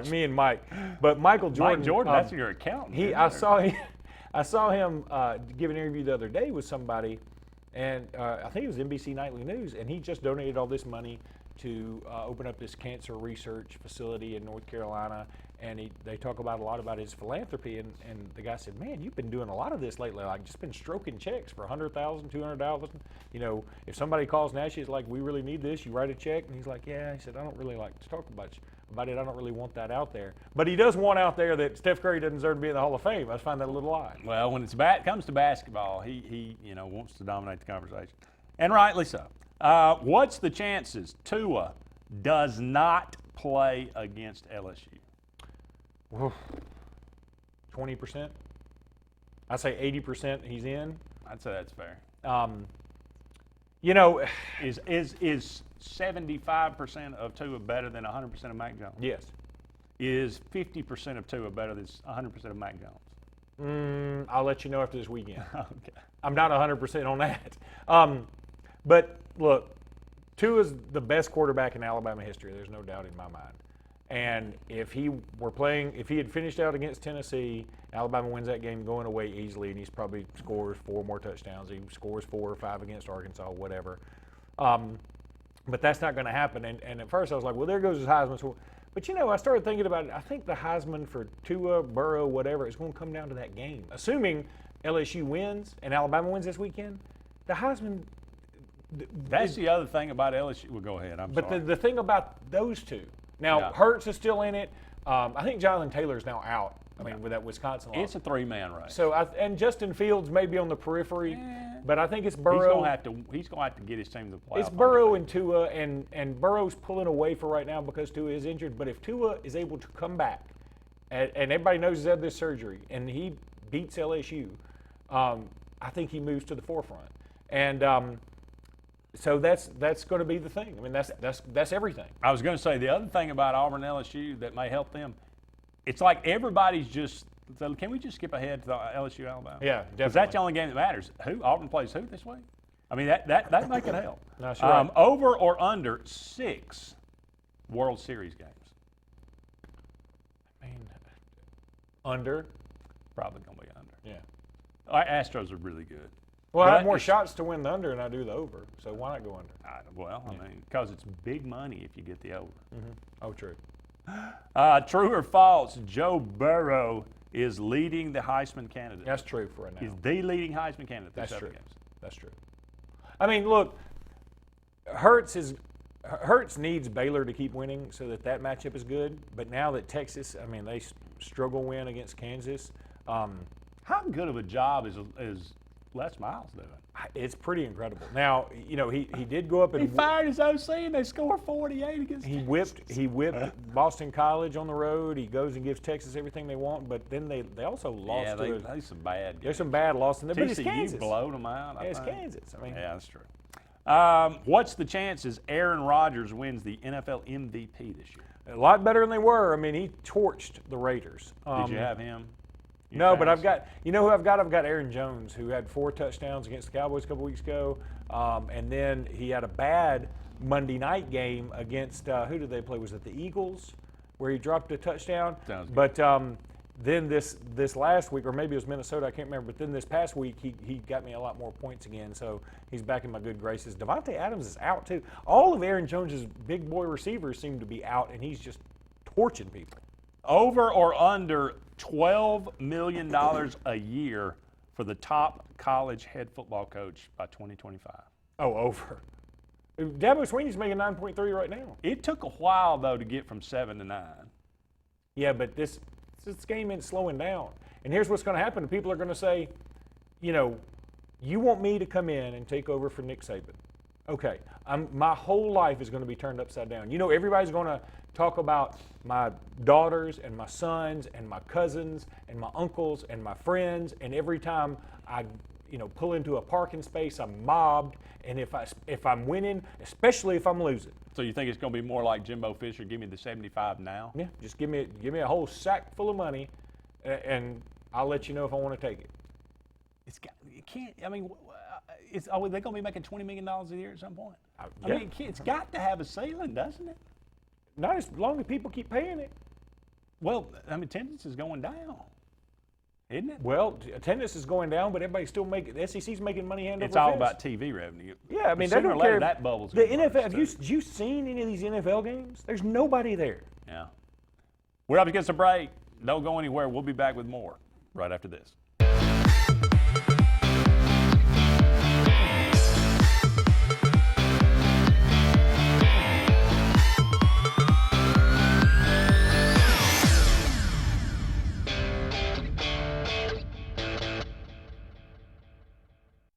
me and Mike, but Michael Jordan. Mike Jordan, that's your accountant. I saw him give an interview the other day with somebody, and I think it was NBC Nightly News, and he just donated all this money to open up this cancer research facility in North Carolina, and they talk about a lot about his philanthropy, and the guy said, man, you've been doing a lot of this lately, like just been stroking checks for $100,000, $200,000. You know, if somebody calls Nash, it's like, we really need this, you write a check, and he's like, yeah. He said, I don't really like to talk about it. I don't really want that out there. But he does want out there that Steph Curry doesn't deserve to be in the Hall of Fame. I find that a little odd. Well, when it comes to basketball, he wants to dominate the conversation, and rightly so. What's the chances Tua does not play against LSU? 20%. I say 80% he's in. I'd say that's fair. You know, is 75% of Tua better than 100% of Mac Jones? Yes. Is 50% of Tua better than 100% of Mac Jones? I'll let you know after this weekend. Okay. I'm not 100% on that. But look, Tua's the best quarterback in Alabama history. There's no doubt in my mind. And if he had finished out against Tennessee, Alabama wins that game going away easily, and he probably scores 4 more touchdowns. He scores 4 or 5 against Arkansas, whatever. But that's not going to happen. And at first I was like, well, there goes his Heisman. But, you know, I started thinking about it. I think the Heisman for Tua, Burrow, whatever, is going to come down to that game. Assuming LSU wins and Alabama wins this weekend, the Heisman. That's the other thing about LSU. Well, go ahead. But the thing about those two. Now, Hurts is still in it. I think Jonathan Taylor's now out. I mean, with that Wisconsin loss. It's a 3-man race. So, and Justin Fields may be on the periphery, but I think it's Burrow. He's going to have to get his team to play. It's Burrow and Tua, and Burrow's pulling away for right now because Tua is injured. But if Tua is able to come back, and everybody knows he's had this surgery, and he beats LSU, I think he moves to the forefront. And so that's going to be the thing. I mean, that's everything. I was going to say the other thing about Auburn and LSU that may help them. It's like everybody's just. So can we just skip ahead to the LSU Alabama? Yeah, definitely. Because that's the only game that matters. Auburn plays who this week? I mean that may could help. That's right. Over or under 6 World Series games? I mean, under. Probably going to be under. Yeah. Our Astros are really good. Well, I have more shots to win the under than I do the over, so why not go under? I mean, because it's big money if you get the over. Mm-hmm. Oh, true. True or false, Joe Burrow is leading the Heisman candidate. That's true for right now. He's the leading Heisman candidate. That's true. Games. That's true. I mean, look, Hurts needs Baylor to keep winning so that matchup is good. But now that Texas, I mean, they struggle win against Kansas. How good of a job is Les Miles doing? It's pretty incredible. Now, you know, he did go up and he fired his OC and they scored 48 against Texas. He whipped Boston College on the road. He goes and gives Texas everything they want, but then they also lost. Yeah, they some bad games. There's some bad losses in there, but it's TCU Kansas. blowed them out. Yeah, it's Kansas. I mean, yeah, that's true. What's the chances Aaron Rodgers wins the NFL MVP this year? A lot better than they were. I mean, he torched the Raiders. Did you have him? No, but I've got, you know who I've got? I've got Aaron Jones, who had 4 touchdowns against the Cowboys a couple weeks ago. And then he had a bad Monday night game against, who did they play? Was it the Eagles, where he dropped a touchdown? Sounds good. But then this last week, or maybe it was Minnesota, I can't remember, but then this past week, he got me a lot more points again, so he's back in my good graces. Devontae Adams is out, too. All of Aaron Jones's big boy receivers seem to be out, and he's just torching people. Over or under $12 million a year for the top college head football coach by 2025? Oh, over. Dabo Swinney's making 9.3 right now. It took a while, though, to get from 7 to 9. Yeah, but this game ain't slowing down. And here's what's going to happen. People are going to say, you know, you want me to come in and take over for Nick Saban. Okay, my whole life is going to be turned upside down. You know, everybody's going to talk about my daughters and my sons and my cousins and my uncles and my friends, and every time I, you know, pull into a parking space, I'm mobbed. And if I'm winning, especially if I'm losing. So you think it's going to be more like Jimbo Fisher? Give me the 75 now. Yeah, just give me a whole sack full of money, and I'll let you know if I want to take it. It can't. I mean, are they going to be making $20 million a year at some point? I mean, it's got to have a ceiling, doesn't it? Not as long as people keep paying it. Well, I mean, attendance is going down, isn't it? Well, attendance is going down, but everybody's still making. The SEC's making money hand over fist. It's all about TV revenue. Yeah, I mean, they don't care. That bubble's the NFL. Have you seen any of these NFL games? There's nobody there. Yeah. We're up against a break. Don't go anywhere. We'll be back with more right after this.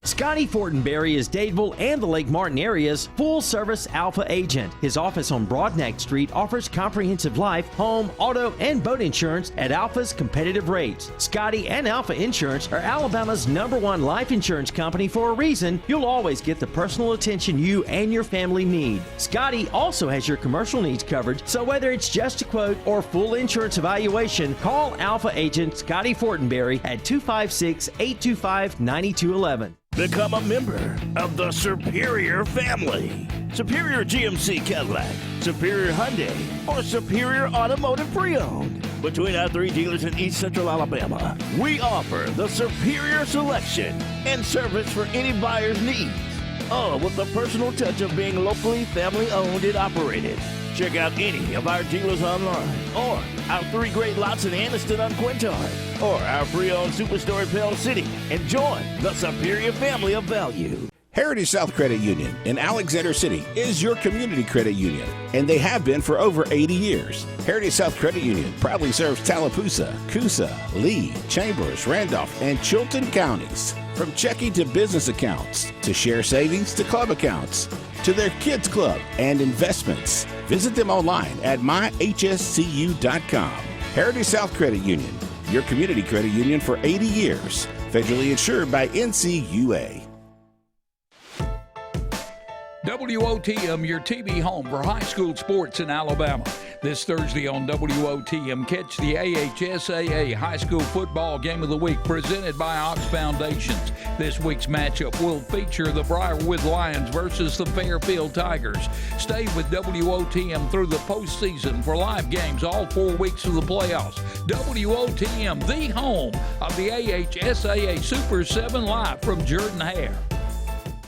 Scotty Fortenberry is Dadeville and the Lake Martin area's full-service Alpha agent. His office on Broadneck Street offers comprehensive life, home, auto, and boat insurance at Alpha's competitive rates. Scotty and Alpha Insurance are Alabama's #1 life insurance company for a reason. You'll always get the personal attention you and your family need. Scotty also has your commercial needs covered, so whether it's just a quote or full insurance evaluation, call Alpha agent Scotty Fortenberry at 256-825-9211. Become a member of the Superior family. Superior GMC Cadillac, Superior Hyundai, or Superior Automotive Pre-Owned. Between our 3 dealers in East Central Alabama, we offer the superior selection and service for any buyer's needs. All with the personal touch of being locally family-owned and operated. Check out any of our dealers online, or our 3 great lots in Anniston on Quintard, or our pre-owned superstore in Pell City, and join the Superior family of value. Heritage South Credit Union in Alexander City is your community credit union, and they have been for over 80 years. Heritage South Credit Union proudly serves Tallapoosa, Coosa, Lee, Chambers, Randolph, and Chilton counties. From checking to business accounts, to share savings to club accounts, to their kids club and investments. Visit them online at myhscu.com. Heritage South Credit Union, your community credit union for 80 years. Federally insured by NCUA. WOTM, your TV home for high school sports in Alabama. This Thursday on WOTM, catch the AHSAA High School Football Game of the Week presented by Ox Foundations. This week's matchup will feature the Briarwood Lions versus the Fairfield Tigers. Stay with WOTM through the postseason for live games all 4 weeks of the playoffs. WOTM, the home of the AHSAA Super 7 live from Jordan Hare.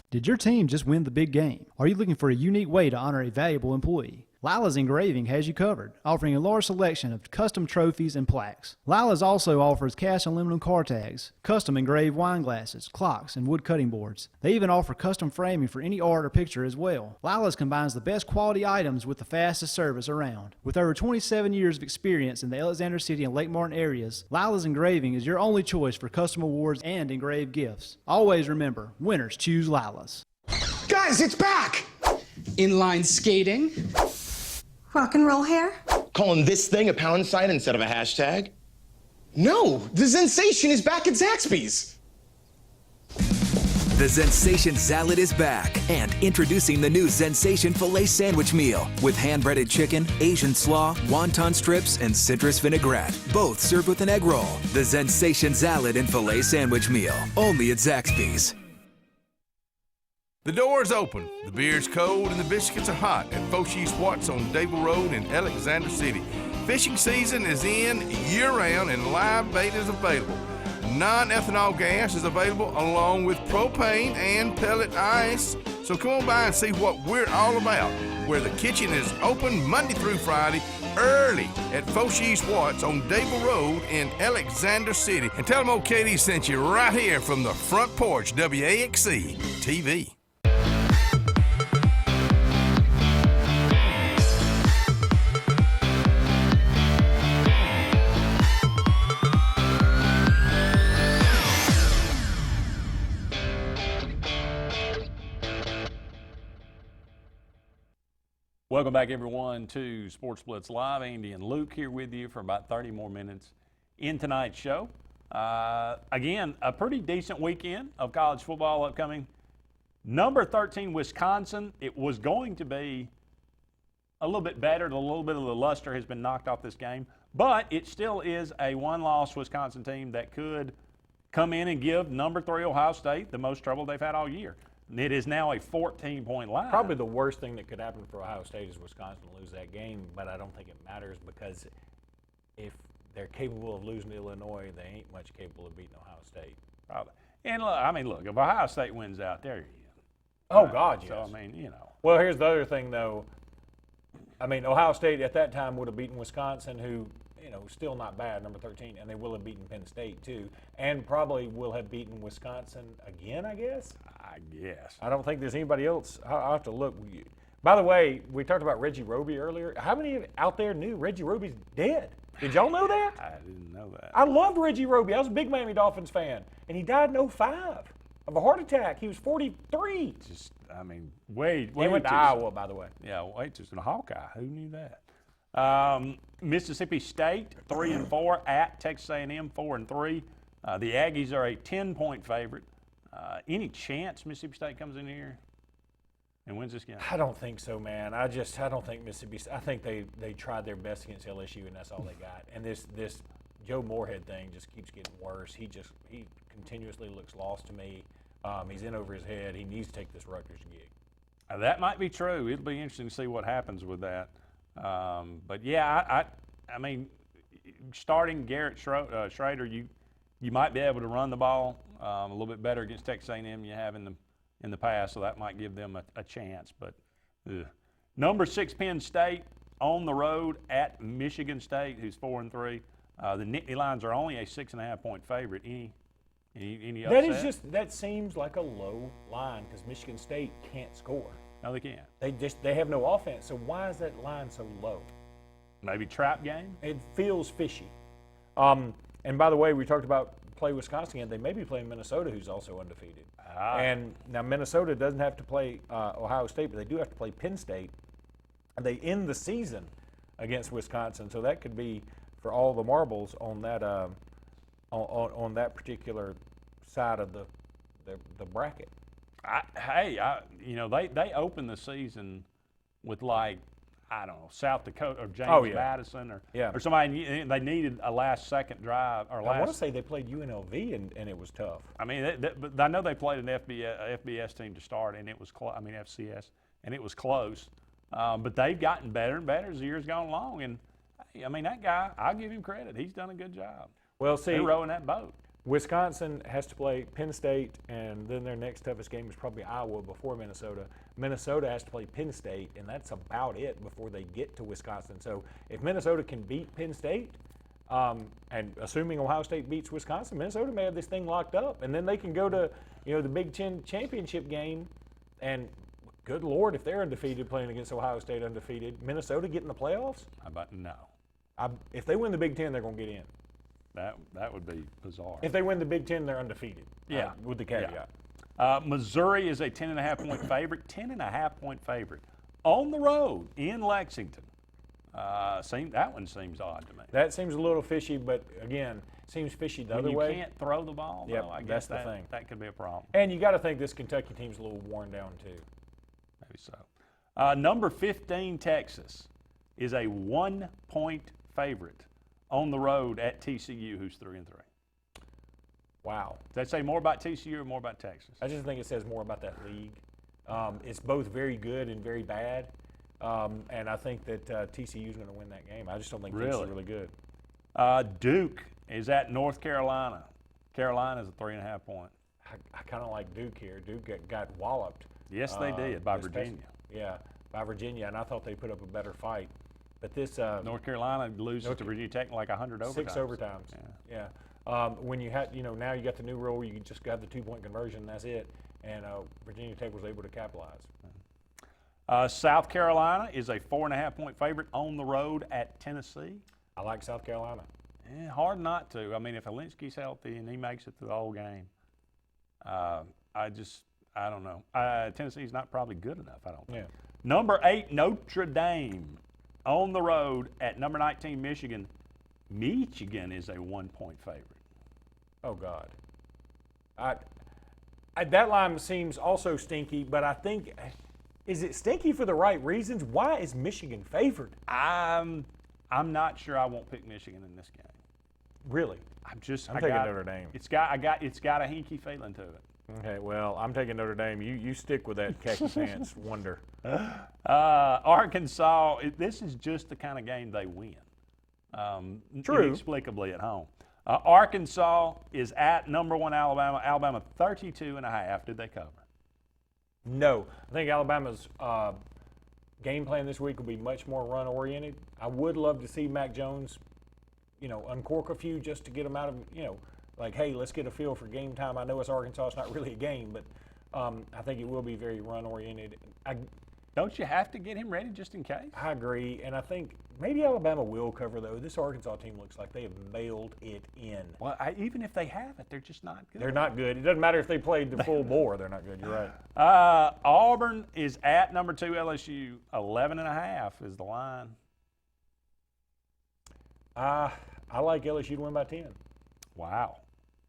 Did your team just win the big game? Are you looking for a unique way to honor a valuable employee? Lila's Engraving has you covered, offering a large selection of custom trophies and plaques. Lila's also offers cast aluminum car tags, custom engraved wine glasses, clocks, and wood cutting boards. They even offer custom framing for any art or picture as well. Lila's combines the best quality items with the fastest service around. With over 27 years of experience in the Alexander City and Lake Martin areas, Lila's Engraving is your only choice for custom awards and engraved gifts. Always remember, winners choose Lila's. Guys, it's back! Inline skating. Rock and roll hair? Calling this thing a pound sign instead of a hashtag? No, the Zensation is back at Zaxby's. The Zensation Salad is back, and introducing the new Zensation Filet Sandwich Meal with hand-breaded chicken, Asian slaw, wonton strips, and citrus vinaigrette, both served with an egg roll. The Zensation Salad and Filet Sandwich Meal, only at Zaxby's. The door is open, the beer's cold, and the biscuits are hot at Foshee Swats on Dadeville Road in Alexander City. Fishing season is in year-round and live bait is available. Non-ethanol gas is available along with propane and pellet ice. So come on by and see what we're all about, where the kitchen is open Monday through Friday early at Foshee Swats on Dadeville Road in Alexander City. And tell them old Katie sent you right here from the front porch, WAXC TV. Welcome back, everyone, to Sports Blitz Live. Andy and Luke here with you for about 30 more minutes in tonight's show. Again, a pretty decent weekend of college football upcoming. Number 13, Wisconsin. It was going to be a little bit better. A little bit of the luster has been knocked off this game. But it still is a one-loss Wisconsin team that could come in and give number 3 Ohio State the most trouble they've had all year. It is now a 14-point line. Probably the worst thing that could happen for Ohio State is Wisconsin lose that game, but I don't think it matters because if they're capable of losing to Illinois, they ain't much capable of beating Ohio State. Probably. And look, I mean, look, if Ohio State wins out, there you go. Oh, God, yes. So, I mean, you know. Well, here's the other thing, though. I mean, Ohio State at that time would have beaten Wisconsin, who still not bad, number 13, and they will have beaten Penn State too, and probably will have beaten Wisconsin again, I guess. I don't think there's anybody else. I'll have to look. By the way, we talked about Reggie Roby earlier. How many out there knew Reggie Roby's dead? Did y'all know that? I didn't know that. I loved Reggie Roby. I was a big Miami Dolphins fan, and he died in 2005 of a heart attack. He was 43. Wade. He went to Iowa, by the way. Yeah, Wade's just a Hawkeye. Who knew that? Mississippi State 3-4 at Texas A&M 4-3. The Aggies are a 10-point favorite. Any chance Mississippi State comes in here and wins this game? I don't think so, man. I don't think Mississippi. I think they tried their best against LSU, and that's all they got. And this Joe Moorhead thing just keeps getting worse. He continuously looks lost to me. He's in over his head. He needs to take this Rutgers gig. That might be true. It'll be interesting to see what happens with that. But yeah, I mean, starting Garrett Schrader, you might be able to run the ball a little bit better against Texas A&M than you have in the past, so that might give them a chance. But number 6 Penn State on the road at Michigan State, who's 4-3. The Nittany Lions are only a 6.5-point favorite. Any upset? That seems like a low line because Michigan State can't score. No, they can't. They have no offense. So why is that line so low? Maybe trap game. It feels fishy. And by the way, we talked about play Wisconsin again. They may be playing Minnesota, who's also undefeated. And now Minnesota doesn't have to play Ohio State, but they do have to play Penn State. They end the season against Wisconsin, so that could be for all the marbles on that on that particular side of the bracket. They opened the season with I don't know, South Dakota or James Madison or somebody. They needed a last-second drive. I want to say they played UNLV and it was tough. I mean, but I know they played an FBS team to start, and it was FCS, and it was close. But they've gotten better and better as the years gone along. And I mean, that guy, I'll give him credit. He's done a good job. Well, see, they're rowing that boat. Wisconsin has to play Penn State, and then their next toughest game is probably Iowa before Minnesota. Minnesota has to play Penn State, and that's about it before they get to Wisconsin. So if Minnesota can beat Penn State, and assuming Ohio State beats Wisconsin, Minnesota may have this thing locked up, and then they can go to the Big Ten championship game, and good Lord, if they're undefeated playing against Ohio State undefeated, Minnesota get in the playoffs? How about no? If they win the Big Ten, they're going to get in. That would be bizarre. If they win the Big Ten, they're undefeated. Yeah. With the caveat. Yeah. Missouri is a 10.5-point favorite. 10.5-point favorite on the road in Lexington. That one seems odd to me. That seems a little fishy, but again, seems fishy the other way. You can't throw the ball. Yeah, I guess that's the thing. That could be a problem. And you got to think this Kentucky team's a little worn down too. Maybe so. Number 15 Texas is a 1-point favorite on the road at TCU, who's 3-3. Wow. Does that say more about TCU or more about Texas? I just think it says more about that league. It's both very good and very bad, and I think that TCU is going to win that game. I just don't think Texas is really good. Duke is at North Carolina. Carolina's a 3.5-point. I kind of like Duke here. Duke got walloped. Yes, they did by Virginia. By Virginia, and I thought they put up a better fight. But this North Carolina loses to Virginia Tech in like 100 overtimes. 6 overtimes. Yeah. When you had, now you got the new rule where you just got the 2-point conversion, and that's it. And Virginia Tech was able to capitalize. South Carolina is a 4.5-point favorite on the road at Tennessee. I like South Carolina. Hard not to. I mean, if Alinsky's healthy and he makes it through the whole game, I don't know. Tennessee's not probably good enough, I don't think. Yeah. Number 8, Notre Dame on the road at number 19, Michigan. Michigan is a 1-point favorite. Oh, God. That line seems also stinky, but I think, is it stinky for the right reasons? Why is Michigan favored? I'm not sure I won't pick Michigan in this game. Really? I'm taking Notre Dame. It's got a hinky feeling to it. Okay, well, I'm taking Notre Dame. You stick with that khaki pants wonder. Arkansas, this is just the kind of game they win. True. Inexplicably at home. Arkansas is at number 1 Alabama. Alabama 32.5. Did they cover? No. I think Alabama's game plan this week will be much more run-oriented. I would love to see Mac Jones uncork a few just to get them out of, like, hey, let's get a feel for game time. I know it's Arkansas, it's not really a game, but I think it will be very run-oriented. Don't you have to get him ready just in case? I agree, and I think maybe Alabama will cover, though. This Arkansas team looks like they have mailed it in. Well, even if they have it, they're just not good. They're not good. It doesn't matter if they played the full bore. They're not good. You're right. Auburn is at number 2 LSU. 11.5 is the line. I like LSU to win by 10. Wow.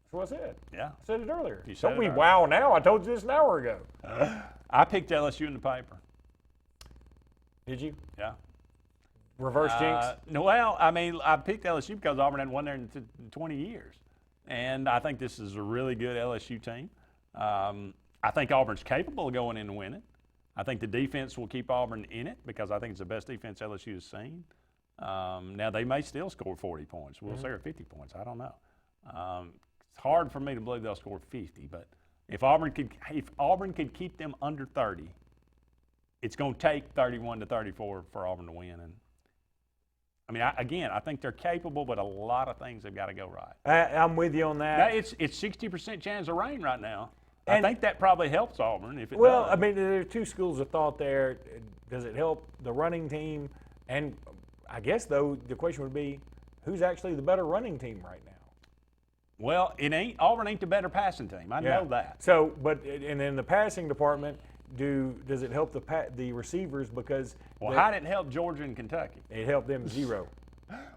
That's what I said. Yeah. I said it earlier. You said Don't it we earlier. wow now? I told you this an hour ago. I picked LSU in the paper. Did you? Yeah. Reverse jinx? No, well, I mean, I picked LSU because Auburn hadn't won there in 20 years. And I think this is a really good LSU team. I think Auburn's capable of going in and winning. I think the defense will keep Auburn in it because I think it's the best defense LSU has seen. Now, they may still score 40 points. We'll say or 50 points. I don't know. It's hard for me to believe they'll score 50, but if Auburn could keep them under 30, it's going to take 31 to 34 for Auburn to win. And I mean, I think they're capable, but a lot of things have got to go right. I'm with you on that. Now, it's 60% chance of rain right now. I think that probably helps Auburn if it Well, does. I mean, there are two schools of thought there. Does it help the running team? And I guess, though, the question would be, who's actually the better running team right now? Well, Auburn ain't the better passing team. I know that. So, and in the passing department, does it help the receivers because? Well, how did it help Georgia and Kentucky? It helped them 0.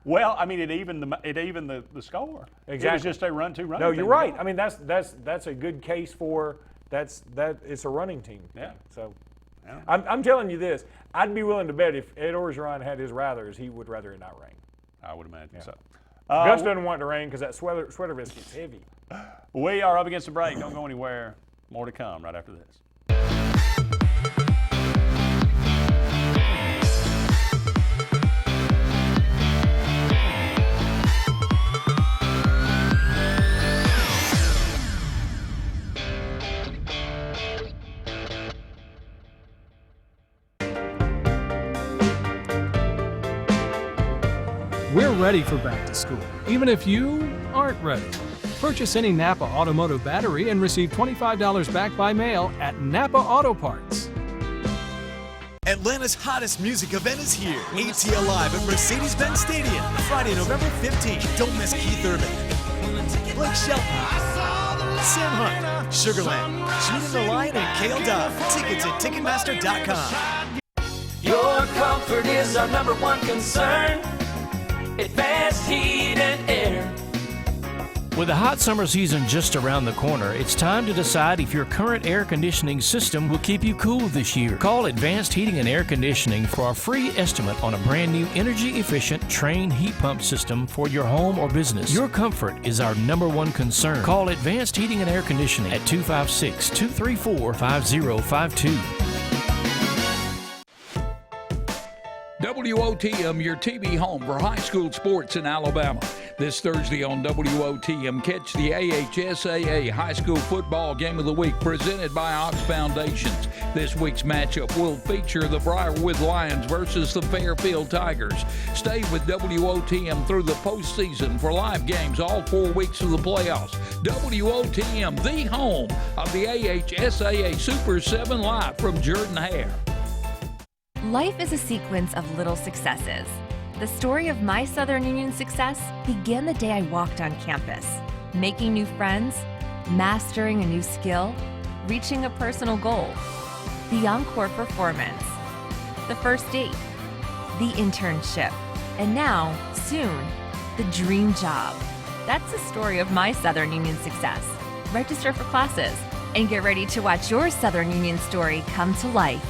Well, I mean, it evened the score. Exactly. It was just a run-to run. No, you're right. I mean, that's a good case for that. It's a running team. Yeah. So, yeah. I'm telling you this. I'd be willing to bet if Ed Orgeron had his rathers, he would rather it not rain. I would imagine so. Gus doesn't want it to rain because that sweater vest gets heavy. We are up against the break. Don't go anywhere. More to come right after this. We're ready for back to school, even if you aren't ready. Purchase any Napa Automotive battery and receive $25 back by mail at Napa Auto Parts. Atlanta's hottest music event is here. ATL Live at Mercedes-Benz Stadium, Friday, November 15th. Don't miss Keith Urban, Blake Shelton, Sam Hunt, Sugarland, Judah the Lion, and Kale Dove. Tickets at Ticketmaster.com. Your comfort is our number one concern. Advanced Heat and Air. With the hot summer season just around the corner, it's time to decide if your current air conditioning system will keep you cool this year. Call Advanced Heating and Air Conditioning for a free estimate on a brand new energy-efficient Trane heat pump system for your home or business. Your comfort is our number one concern. Call Advanced Heating and Air Conditioning at 256-234-5052. WOTM, your TV home for high school sports in Alabama. This Thursday on WOTM, catch the AHSAA High School Football Game of the Week presented by Ox Foundations. This week's matchup will feature the Briarwood Lions versus the Fairfield Tigers. Stay with WOTM through the postseason for live games all 4 weeks of the playoffs. WOTM, the home of the AHSAA Super 7 live from Jordan Hare. Life is a sequence of little successes. The story of my Southern Union success began the day I walked on campus, making new friends, mastering a new skill, reaching a personal goal, the encore performance, the first date, the internship, and now, soon, the dream job. That's the story of my Southern Union success. Register for classes and get ready to watch your Southern Union story come to life.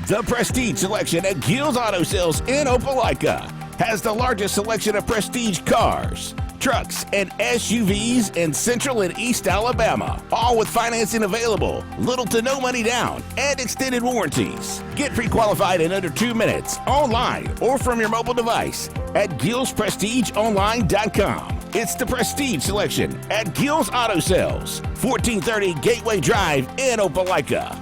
The Prestige Selection at Gills Auto Sales in Opelika has the largest selection of prestige cars, trucks, and SUVs in Central and East Alabama, all with financing available, little to no money down, and extended warranties. Get pre-qualified in under 2 minutes, online or from your mobile device at GillsPrestigeOnline.com. It's the Prestige Selection at Gills Auto Sales, 1430 Gateway Drive in Opelika.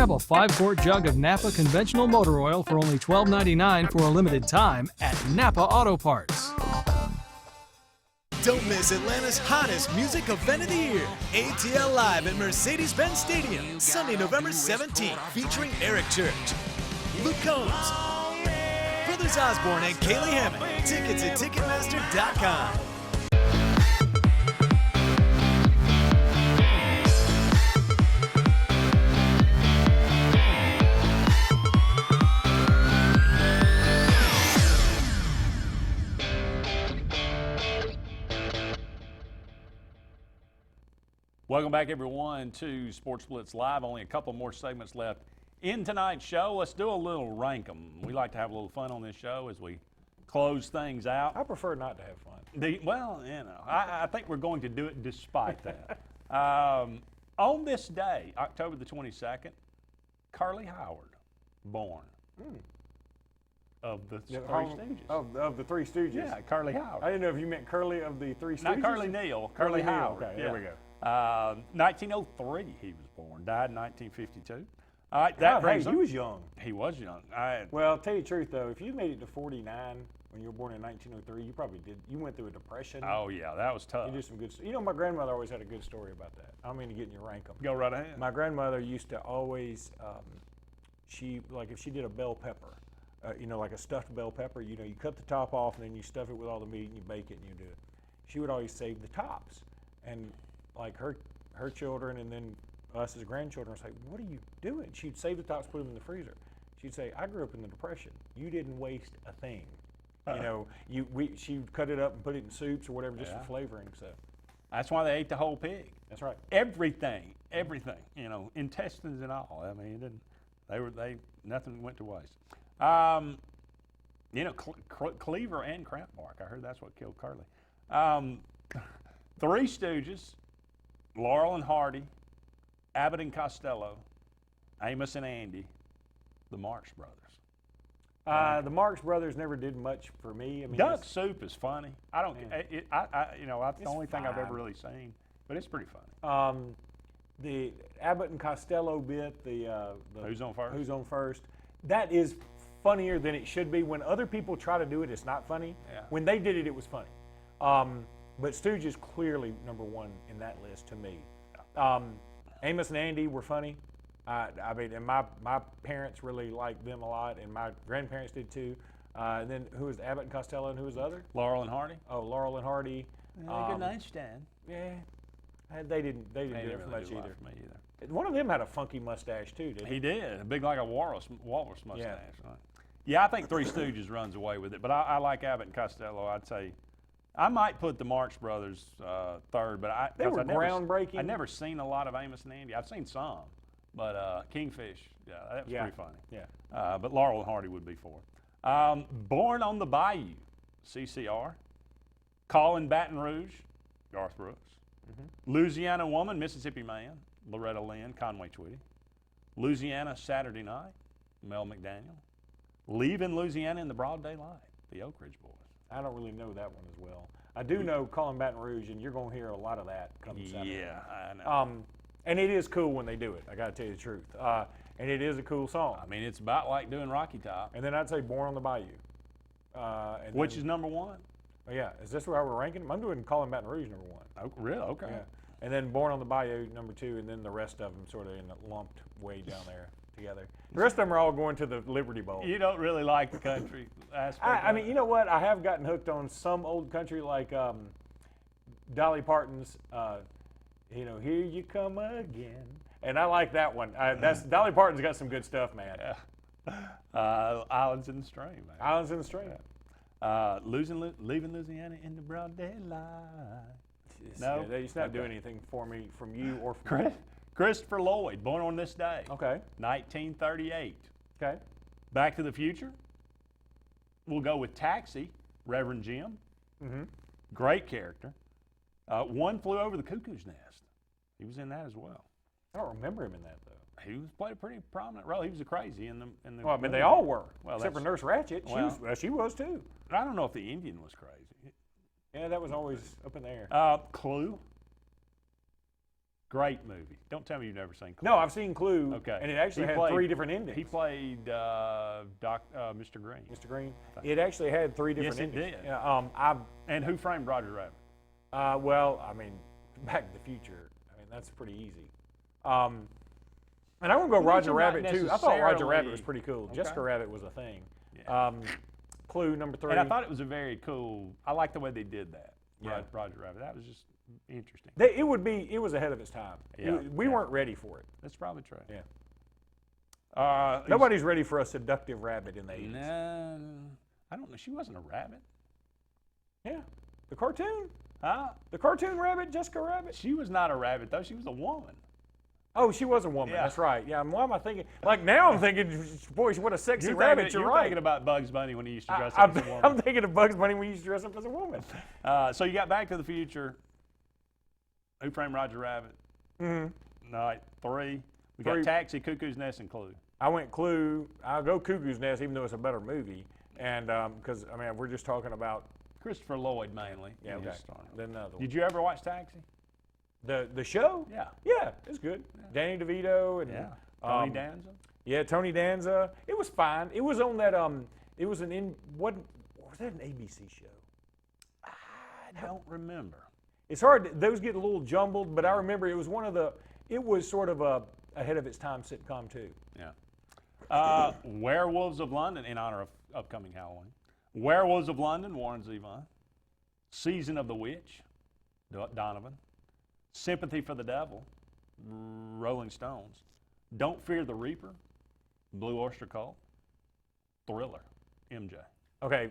Grab a 5-quart jug of Napa conventional motor oil for only $12.99 for a limited time at Napa Auto Parts. Don't miss Atlanta's hottest music event of the year, ATL Live at Mercedes-Benz Stadium, Sunday, November 17th, featuring Eric Church, Luke Combs, Brothers Osborne, and Kaylee Hammond. Tickets at Ticketmaster.com. Welcome back, everyone, to Sports Blitz Live. Only a couple more segments left in tonight's show. Let's do a little rank 'em. We like to have a little fun on this show as we close things out. I prefer not to have fun. I think we're going to do it despite that. On this day, October the 22nd, Curly Howard, born. Of the Three Stooges. Of the Three Stooges. Yeah, Curly Howard. I didn't know if you meant Curly of the Three Stooges. Not Curly Neal, Curly Howard. Okay, yeah. there we go. 1903 he was born, died in 1952. All right, that brings he was young. He was young. Well, tell you the truth though, if you made it to 49 when you were born in 1903, you probably did. You went through a depression. Oh yeah, that was tough. You did some good. You know, my grandmother always had a good story about that. I don't mean to get in your rank 'em. Go right ahead. My grandmother used to always, if she did a bell pepper, like a stuffed bell pepper, you cut the top off and then you stuff it with all the meat and you bake it and you do it. She would always save the tops, and like her children and then us as grandchildren was like, what are you doing? She'd save the tops, put them in the freezer. She'd say, I grew up in the Depression. You didn't waste a thing. She'd cut it up and put it in soups or whatever just for flavoring. So that's why they ate the whole pig. That's right. Everything, intestines and all. I mean, nothing went to waste. Cleaver and cramp bark. I heard that's what killed Curly. Three Stooges, Laurel and Hardy, Abbott and Costello, Amos and Andy, the Marx Brothers. The Marx Brothers never did much for me. I mean, Duck Soup is funny. I don't. That's the only thing I've ever really seen, but it's pretty funny. The Abbott and Costello bit, the Who's on First? Who's on First? That is funnier than it should be. When other people try to do it, it's not funny. Yeah. When they did it, it was funny. But Stooges clearly number one in that list to me. Amos and Andy were funny. And my parents really liked them a lot, and my grandparents did too. And then who was Abbott and Costello, and who was the other? Laurel and Hardy. Oh, Laurel and Hardy. Good night, Stan. Yeah, they didn't do it for much do a lot either. for me either. One of them had a funky mustache too, didn't he? He did, big like a walrus mustache. Yeah. Right? Yeah, I think Three Stooges runs away with it, but I like Abbott and Costello. I'd say I might put the Marx Brothers third, but they were groundbreaking. I've never seen a lot of Amos and Andy. I've seen some, but Kingfish, that was pretty funny. Yeah. But Laurel and Hardy would be fourth. Born on the Bayou, CCR. Callin' Baton Rouge, Garth Brooks. Louisiana Woman, Mississippi Man, Loretta Lynn, Conway Twitty. Louisiana Saturday Night, Mel McDaniel. Leaving Louisiana in the Broad Daylight, the Oak Ridge Boys. I don't really know that one as well. I do know Callin' Baton Rouge, and you're going to hear a lot of that come Saturday. Yeah, I know. And it is cool when they do it, I got to tell you the truth. And it is a cool song. I mean, it's about like doing Rocky Top. And then I'd say Born on the Bayou. Which is number one? Oh, yeah. Is this where we're ranking them? I'm doing Callin' Baton Rouge number one. Oh, really? Okay. Yeah. And then Born on the Bayou number two, and then the rest of them sort of in a lumped way down there together. The rest of them are all going to the Liberty Bowl. You don't really like the country aspect. I mean, you know what? I have gotten hooked on some old country like Dolly Parton's, Here You Come Again. And I like that one. Dolly Parton's got some good stuff, man. Yeah. Islands in the Stream, man. Islands in the Stream. Leaving Louisiana in the broad daylight. No, it's not doing anything for me from you or from me. Christopher Lloyd, born on this day. Okay. 1938. Okay. Back to the Future. We'll go with Taxi, Reverend Jim. Mm-hmm. Great character. One Flew Over the Cuckoo's Nest. He was in that as well. I don't remember him in that though. He played a pretty prominent role. He was a crazy in the. Well, I mean, they all were. Well, except for Nurse Ratched. She was too. I don't know if the Indian was crazy. Yeah, that was always up in the air. Clue. Great movie. Don't tell me you've never seen Clue. No, I've seen Clue. Okay. And it actually had 3 different endings. He played Mr. Green. Mr. Green. It actually had 3 different Yes, it endings. did. Yeah, And Who Framed Roger Rabbit? Well, I mean, Back to the Future. I mean, that's pretty easy. And I'm going to go Roger Rabbit, too. I thought Roger Rabbit was pretty cool. Okay. Jessica Rabbit was a thing. Yeah. Clue number 3. And I thought it was a very cool, I like the way they did that. Yeah. Roger Rabbit. That was just interesting. It was ahead of its time. Yeah. We weren't ready for it. That's probably true. Yeah. Nobody's ready for a seductive rabbit in the 80s. No, I don't know. She wasn't a rabbit. Yeah. The cartoon? Huh? The cartoon rabbit, Jessica Rabbit? She was not a rabbit, though. She was a woman. Oh, she was a woman. Yeah. That's right. Yeah. Why am I thinking? Like now I'm thinking, boy, what a sexy rabbit. You're right. thinking about Bugs Bunny when he used to dress up as a woman. I'm thinking of Bugs Bunny when he used to dress up as a woman. So you got Back to the Future, Who Framed Roger Rabbit. Mm-hmm. All right, 3. We got 3. Taxi, Cuckoo's Nest, and Clue. I went Clue. I'll go Cuckoo's Nest, even though it's a better movie. And because, I mean, we're just talking about. Christopher Lloyd mainly. Yeah, okay. Then another one. Did you ever watch Taxi? The show? Yeah. Yeah, it's good. Yeah. Danny DeVito and Tony Danza. Yeah, Tony Danza. It was fine. It was on that it was was that an ABC show? I don't remember. It's hard. Those get a little jumbled, but I remember it was it was sort of a ahead of its time sitcom too. Yeah. Werewolves of London, in honor of upcoming Halloween. Werewolves of London, Warren Zevon. Season of the Witch, Donovan. Sympathy for the Devil, Rolling Stones. Don't Fear the Reaper, Blue Oyster Cult. Thriller, MJ. Okay.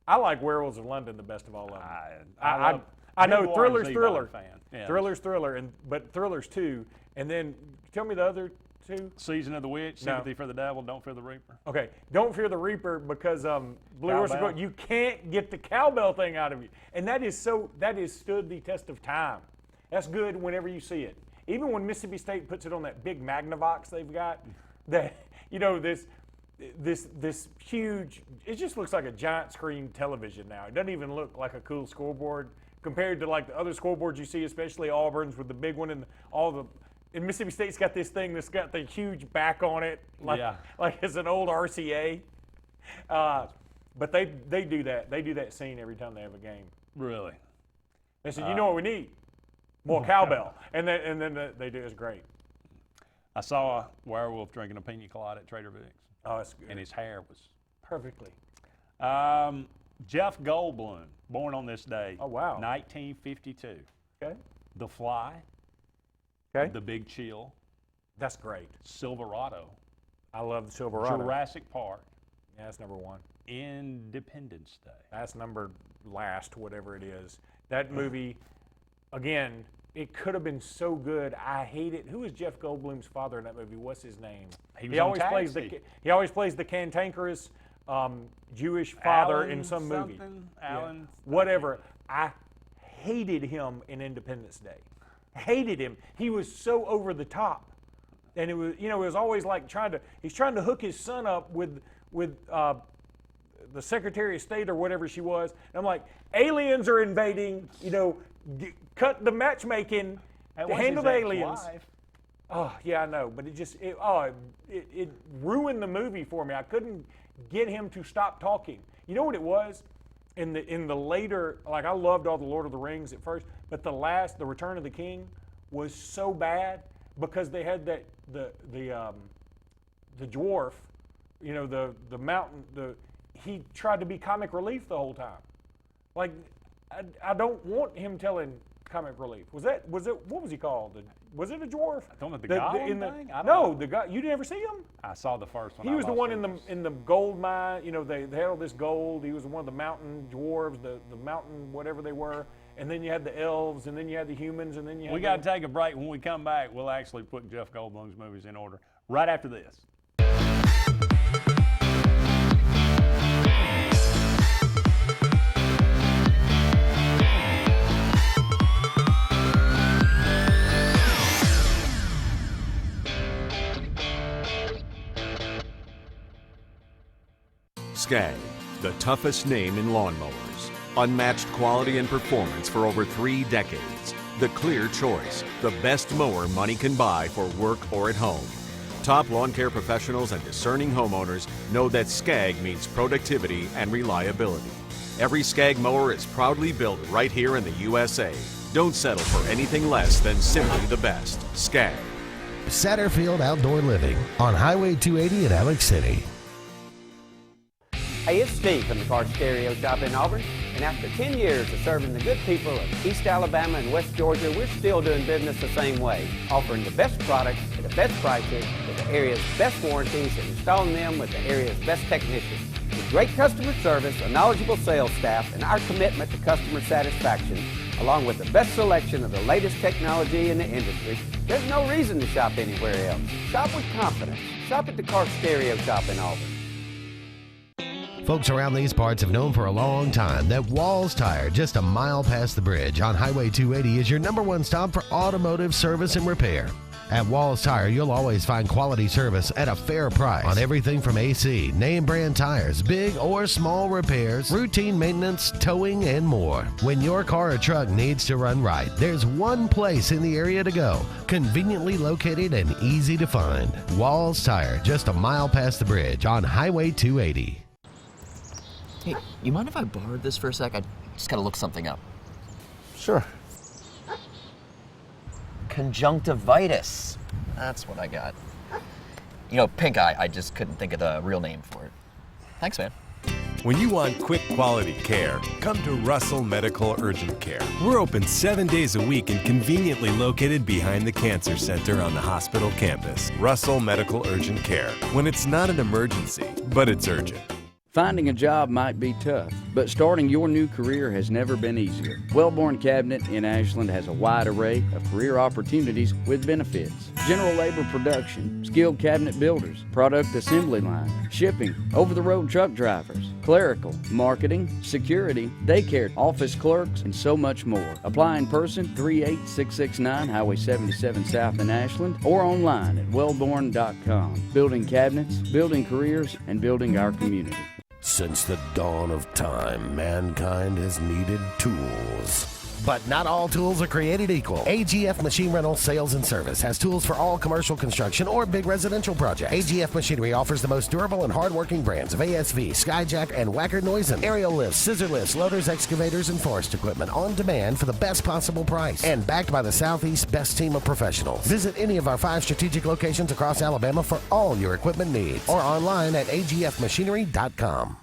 I like Werewolves of London the best of all of them. I know Thriller's Thriller. Fan. Yeah. Thriller's Thriller, but Thriller's 2. And then tell me the other 2. Season of the Witch, Sympathy for the Devil, Don't Fear the Reaper. Okay, Don't Fear the Reaper because Blue Oyster Cult, you can't get the cowbell thing out of you. And that has stood the test of time. That's good whenever you see it. Even when Mississippi State puts it on that big Magnavox they've got, that this huge, it just looks like a giant screen television now. It doesn't even look like a cool scoreboard compared to like the other scoreboards you see, especially Auburn's with the big one and and Mississippi State's got this thing that's got the huge back on it, like it's an old RCA. But they do that. They do that scene every time they have a game. Really? They said, you know what we need? More cowbell. And then they do. It's great. I saw a werewolf drinking a pina colada at Trader Vic's. Oh, that's good. And his hair was perfectly. Jeff Goldblum, born on this day. Oh, wow. 1952. Okay. The Fly. Okay. The Big Chill. That's great. Silverado. I love the Silverado. Jurassic Park. Yeah, that's number 1. Independence Day. That's number last, whatever it is. That movie, again, it could have been so good. I hate it. Who is Jeff Goldblum's father in that movie? What's his name? He always plays the cantankerous Jewish father in some movie. Alan. Yeah. Whatever. I hated him in Independence Day. Hated him. He was so over the top, and it was always like he's trying to hook his son up with the Secretary of State or whatever she was. And I'm like, aliens are invading. Cut the matchmaking to handle the aliens. Oh yeah, I know, but it ruined the movie for me. I couldn't get him to stop talking. You know what it was? In the later, like I loved all the Lord of the Rings at first, but the Return of the King was so bad because they had the dwarf, the mountain, he tried to be comic relief the whole time. Like I don't want him telling comic relief. Was it what was he called? Was it a dwarf? I don't know the guy thing. The guy. You didn't ever see him? I saw the first one. He was the one in the gold mine. They had all this gold. He was one of the mountain dwarves, the mountain whatever they were. And then you had the elves, and then you had the humans, and then you had. We got to take a break. When we come back, we'll actually put Jeff Goldblum's movies in order right after this. Skag, the toughest name in lawnmowers. Unmatched quality and performance for over 3 decades. the clear choice, the best mower money can buy for work or at home. Top lawn care professionals and discerning homeowners know that Skag means productivity and reliability. Every Skag mower is proudly built right here in the USA. Don't settle for anything less than simply the best. Skag. Satterfield Outdoor Living on Highway 280 in Alex City. Hey, it's Steve from the Car Stereo Shop in Auburn, and after 10 years of serving the good people of East Alabama and West Georgia, we're still doing business the same way, offering the best products at the best prices with the area's best warranties and installing them with the area's best technicians. With great customer service, a knowledgeable sales staff, and our commitment to customer satisfaction, along with the best selection of the latest technology in the industry, there's no reason to shop anywhere else. Shop with confidence. Shop at the Car Stereo Shop in Auburn. Folks around these parts have known for a long time that Walls Tire, just a mile past the bridge on Highway 280, is your #1 stop for automotive service and repair. At Walls Tire, you'll always find quality service at a fair price on everything from AC, name brand tires, big or small repairs, routine maintenance, towing, and more. When your car or truck needs to run right, there's one place in the area to go, conveniently located and easy to find. Walls Tire, just a mile past the bridge on Highway 280. Hey, you mind if I borrowed this for a sec? I just gotta look something up. Sure. Conjunctivitis. That's what I got. You know, pink eye, I just couldn't think of the real name for it. Thanks, man. When you want quick quality care, come to Russell Medical Urgent Care. We're open 7 days a week and conveniently located behind the Cancer Center on the hospital campus. Russell Medical Urgent Care. When it's not an emergency, but it's urgent. Finding a job might be tough, but starting your new career has never been easier. Wellborn Cabinet in Ashland has a wide array of career opportunities with benefits. General labor production, skilled cabinet builders, product assembly line, shipping, over-the-road truck drivers, clerical, marketing, security, daycare, office clerks, and so much more. Apply in person, 38669 Highway 77 South in Ashland, or online at wellborn.com. Building cabinets, building careers, and building our community. Since the dawn of time, mankind has needed tools. But not all tools are created equal. AGF Machine Rental Sales and Service has tools for all commercial construction or big residential projects. AGF Machinery offers the most durable and hardworking brands of ASV, Skyjack, and Wacker Neuson. Aerial lifts, scissor lifts, loaders, excavators, and forest equipment on demand for the best possible price. And backed by the Southeast's best team of professionals. Visit any of our 5 strategic locations across Alabama for all your equipment needs. Or online at agfmachinery.com.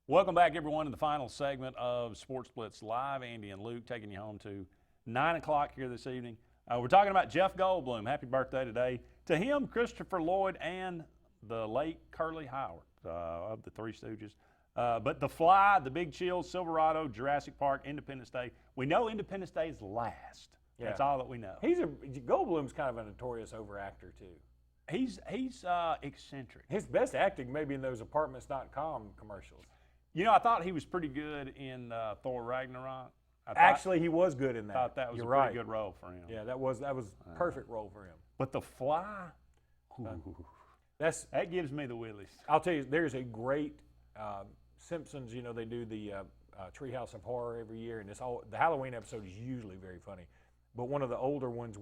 Welcome back, everyone, to the final segment of Sports Blitz Live. Andy and Luke taking you home to 9 o'clock here this evening. We're talking about Jeff Goldblum. Happy birthday today. To him, Christopher Lloyd, and the late Curly Howard of the Three Stooges. But The Fly, The Big Chill, Silverado, Jurassic Park, Independence Day. We know Independence Day is last. Yeah. That's all that we know. Goldblum's kind of a notorious overactor, too. He's eccentric. His best acting may be in those Apartments.com commercials. You know, I thought he was pretty good in Thor Ragnarok. Actually, he was good in that. I thought that was You're a pretty right. good role for him. Yeah, that was perfect role for him. But The Fly, that gives me the willies. I'll tell you, there's a great Simpsons. You know, they do the Treehouse of Horror every year, and the Halloween episode is usually very funny. But one of the older ones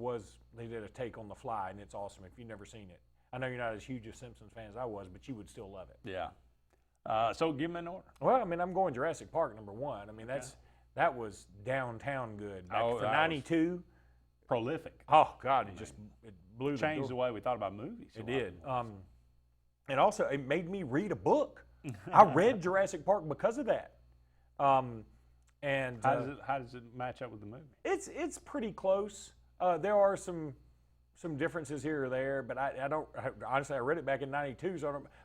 they did a take on The Fly, and it's awesome. If you've never seen it, I know you're not as huge a Simpsons fan as I was, but you would still love it. Yeah. So give them an order. Well, I mean, I'm going Jurassic Park #1. I mean, that was downtown good. Back for '92. Prolific. Oh God, it blew changed the way we thought about movies. It did. And also, it made me read a book. I read Jurassic Park because of that. And how does it match up with the movie? It's pretty close. There are some differences here or there, but honestly, I read it back in '92,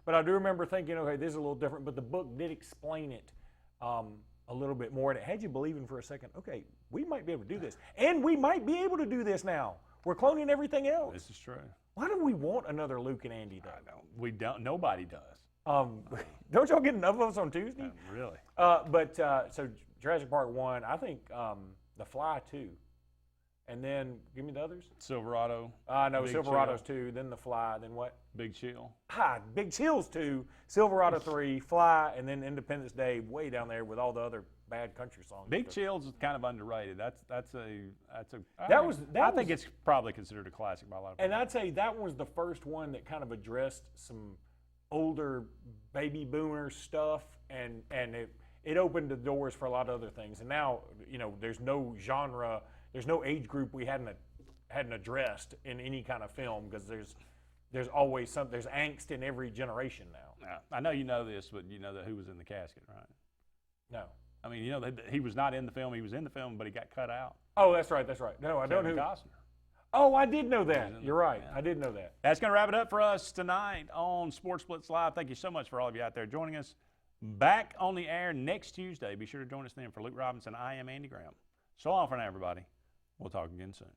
but I do remember thinking, okay, this is a little different, but the book did explain it a little bit more, and it had you believing for a second, okay, we might be able to do this, and we might be able to do this now. We're cloning everything else. This is true. Why do we want another Luke and Andy, though? We don't. Nobody does. Don't y'all get enough of us on Tuesday? Really? So Jurassic Park 1. I think The Fly 2. And then, give me the others. Silverado. No, Big Silverado's Chill. 2, then The Fly, then what? Big Chill. Big Chill's 2, Silverado 3, Fly, and then Independence Day way down there with all the other bad country songs. Big Chill's kind of underrated. I think it's probably considered a classic by a lot of people. And I'd say that was the first one that kind of addressed some older baby boomer stuff, and it opened the doors for a lot of other things. And now, there's no genre, there's no age group we hadn't addressed in any kind of film, because there's always there's angst in every generation now. Yeah. I know you know this, but you know that who was in the casket, right? No. I mean, that he was not in the film. He was in the film, but he got cut out. Oh, that's right. No, I don't know. Costner. Oh, I did know that. You're right. Yeah. I did know that. That's going to wrap it up for us tonight on Sports Blitz Live. Thank you so much for all of you out there joining us. Back on the air next Tuesday. Be sure to join us then. For Luke Robinson, I am Andy Graham. So long for now, everybody. We'll talk again soon.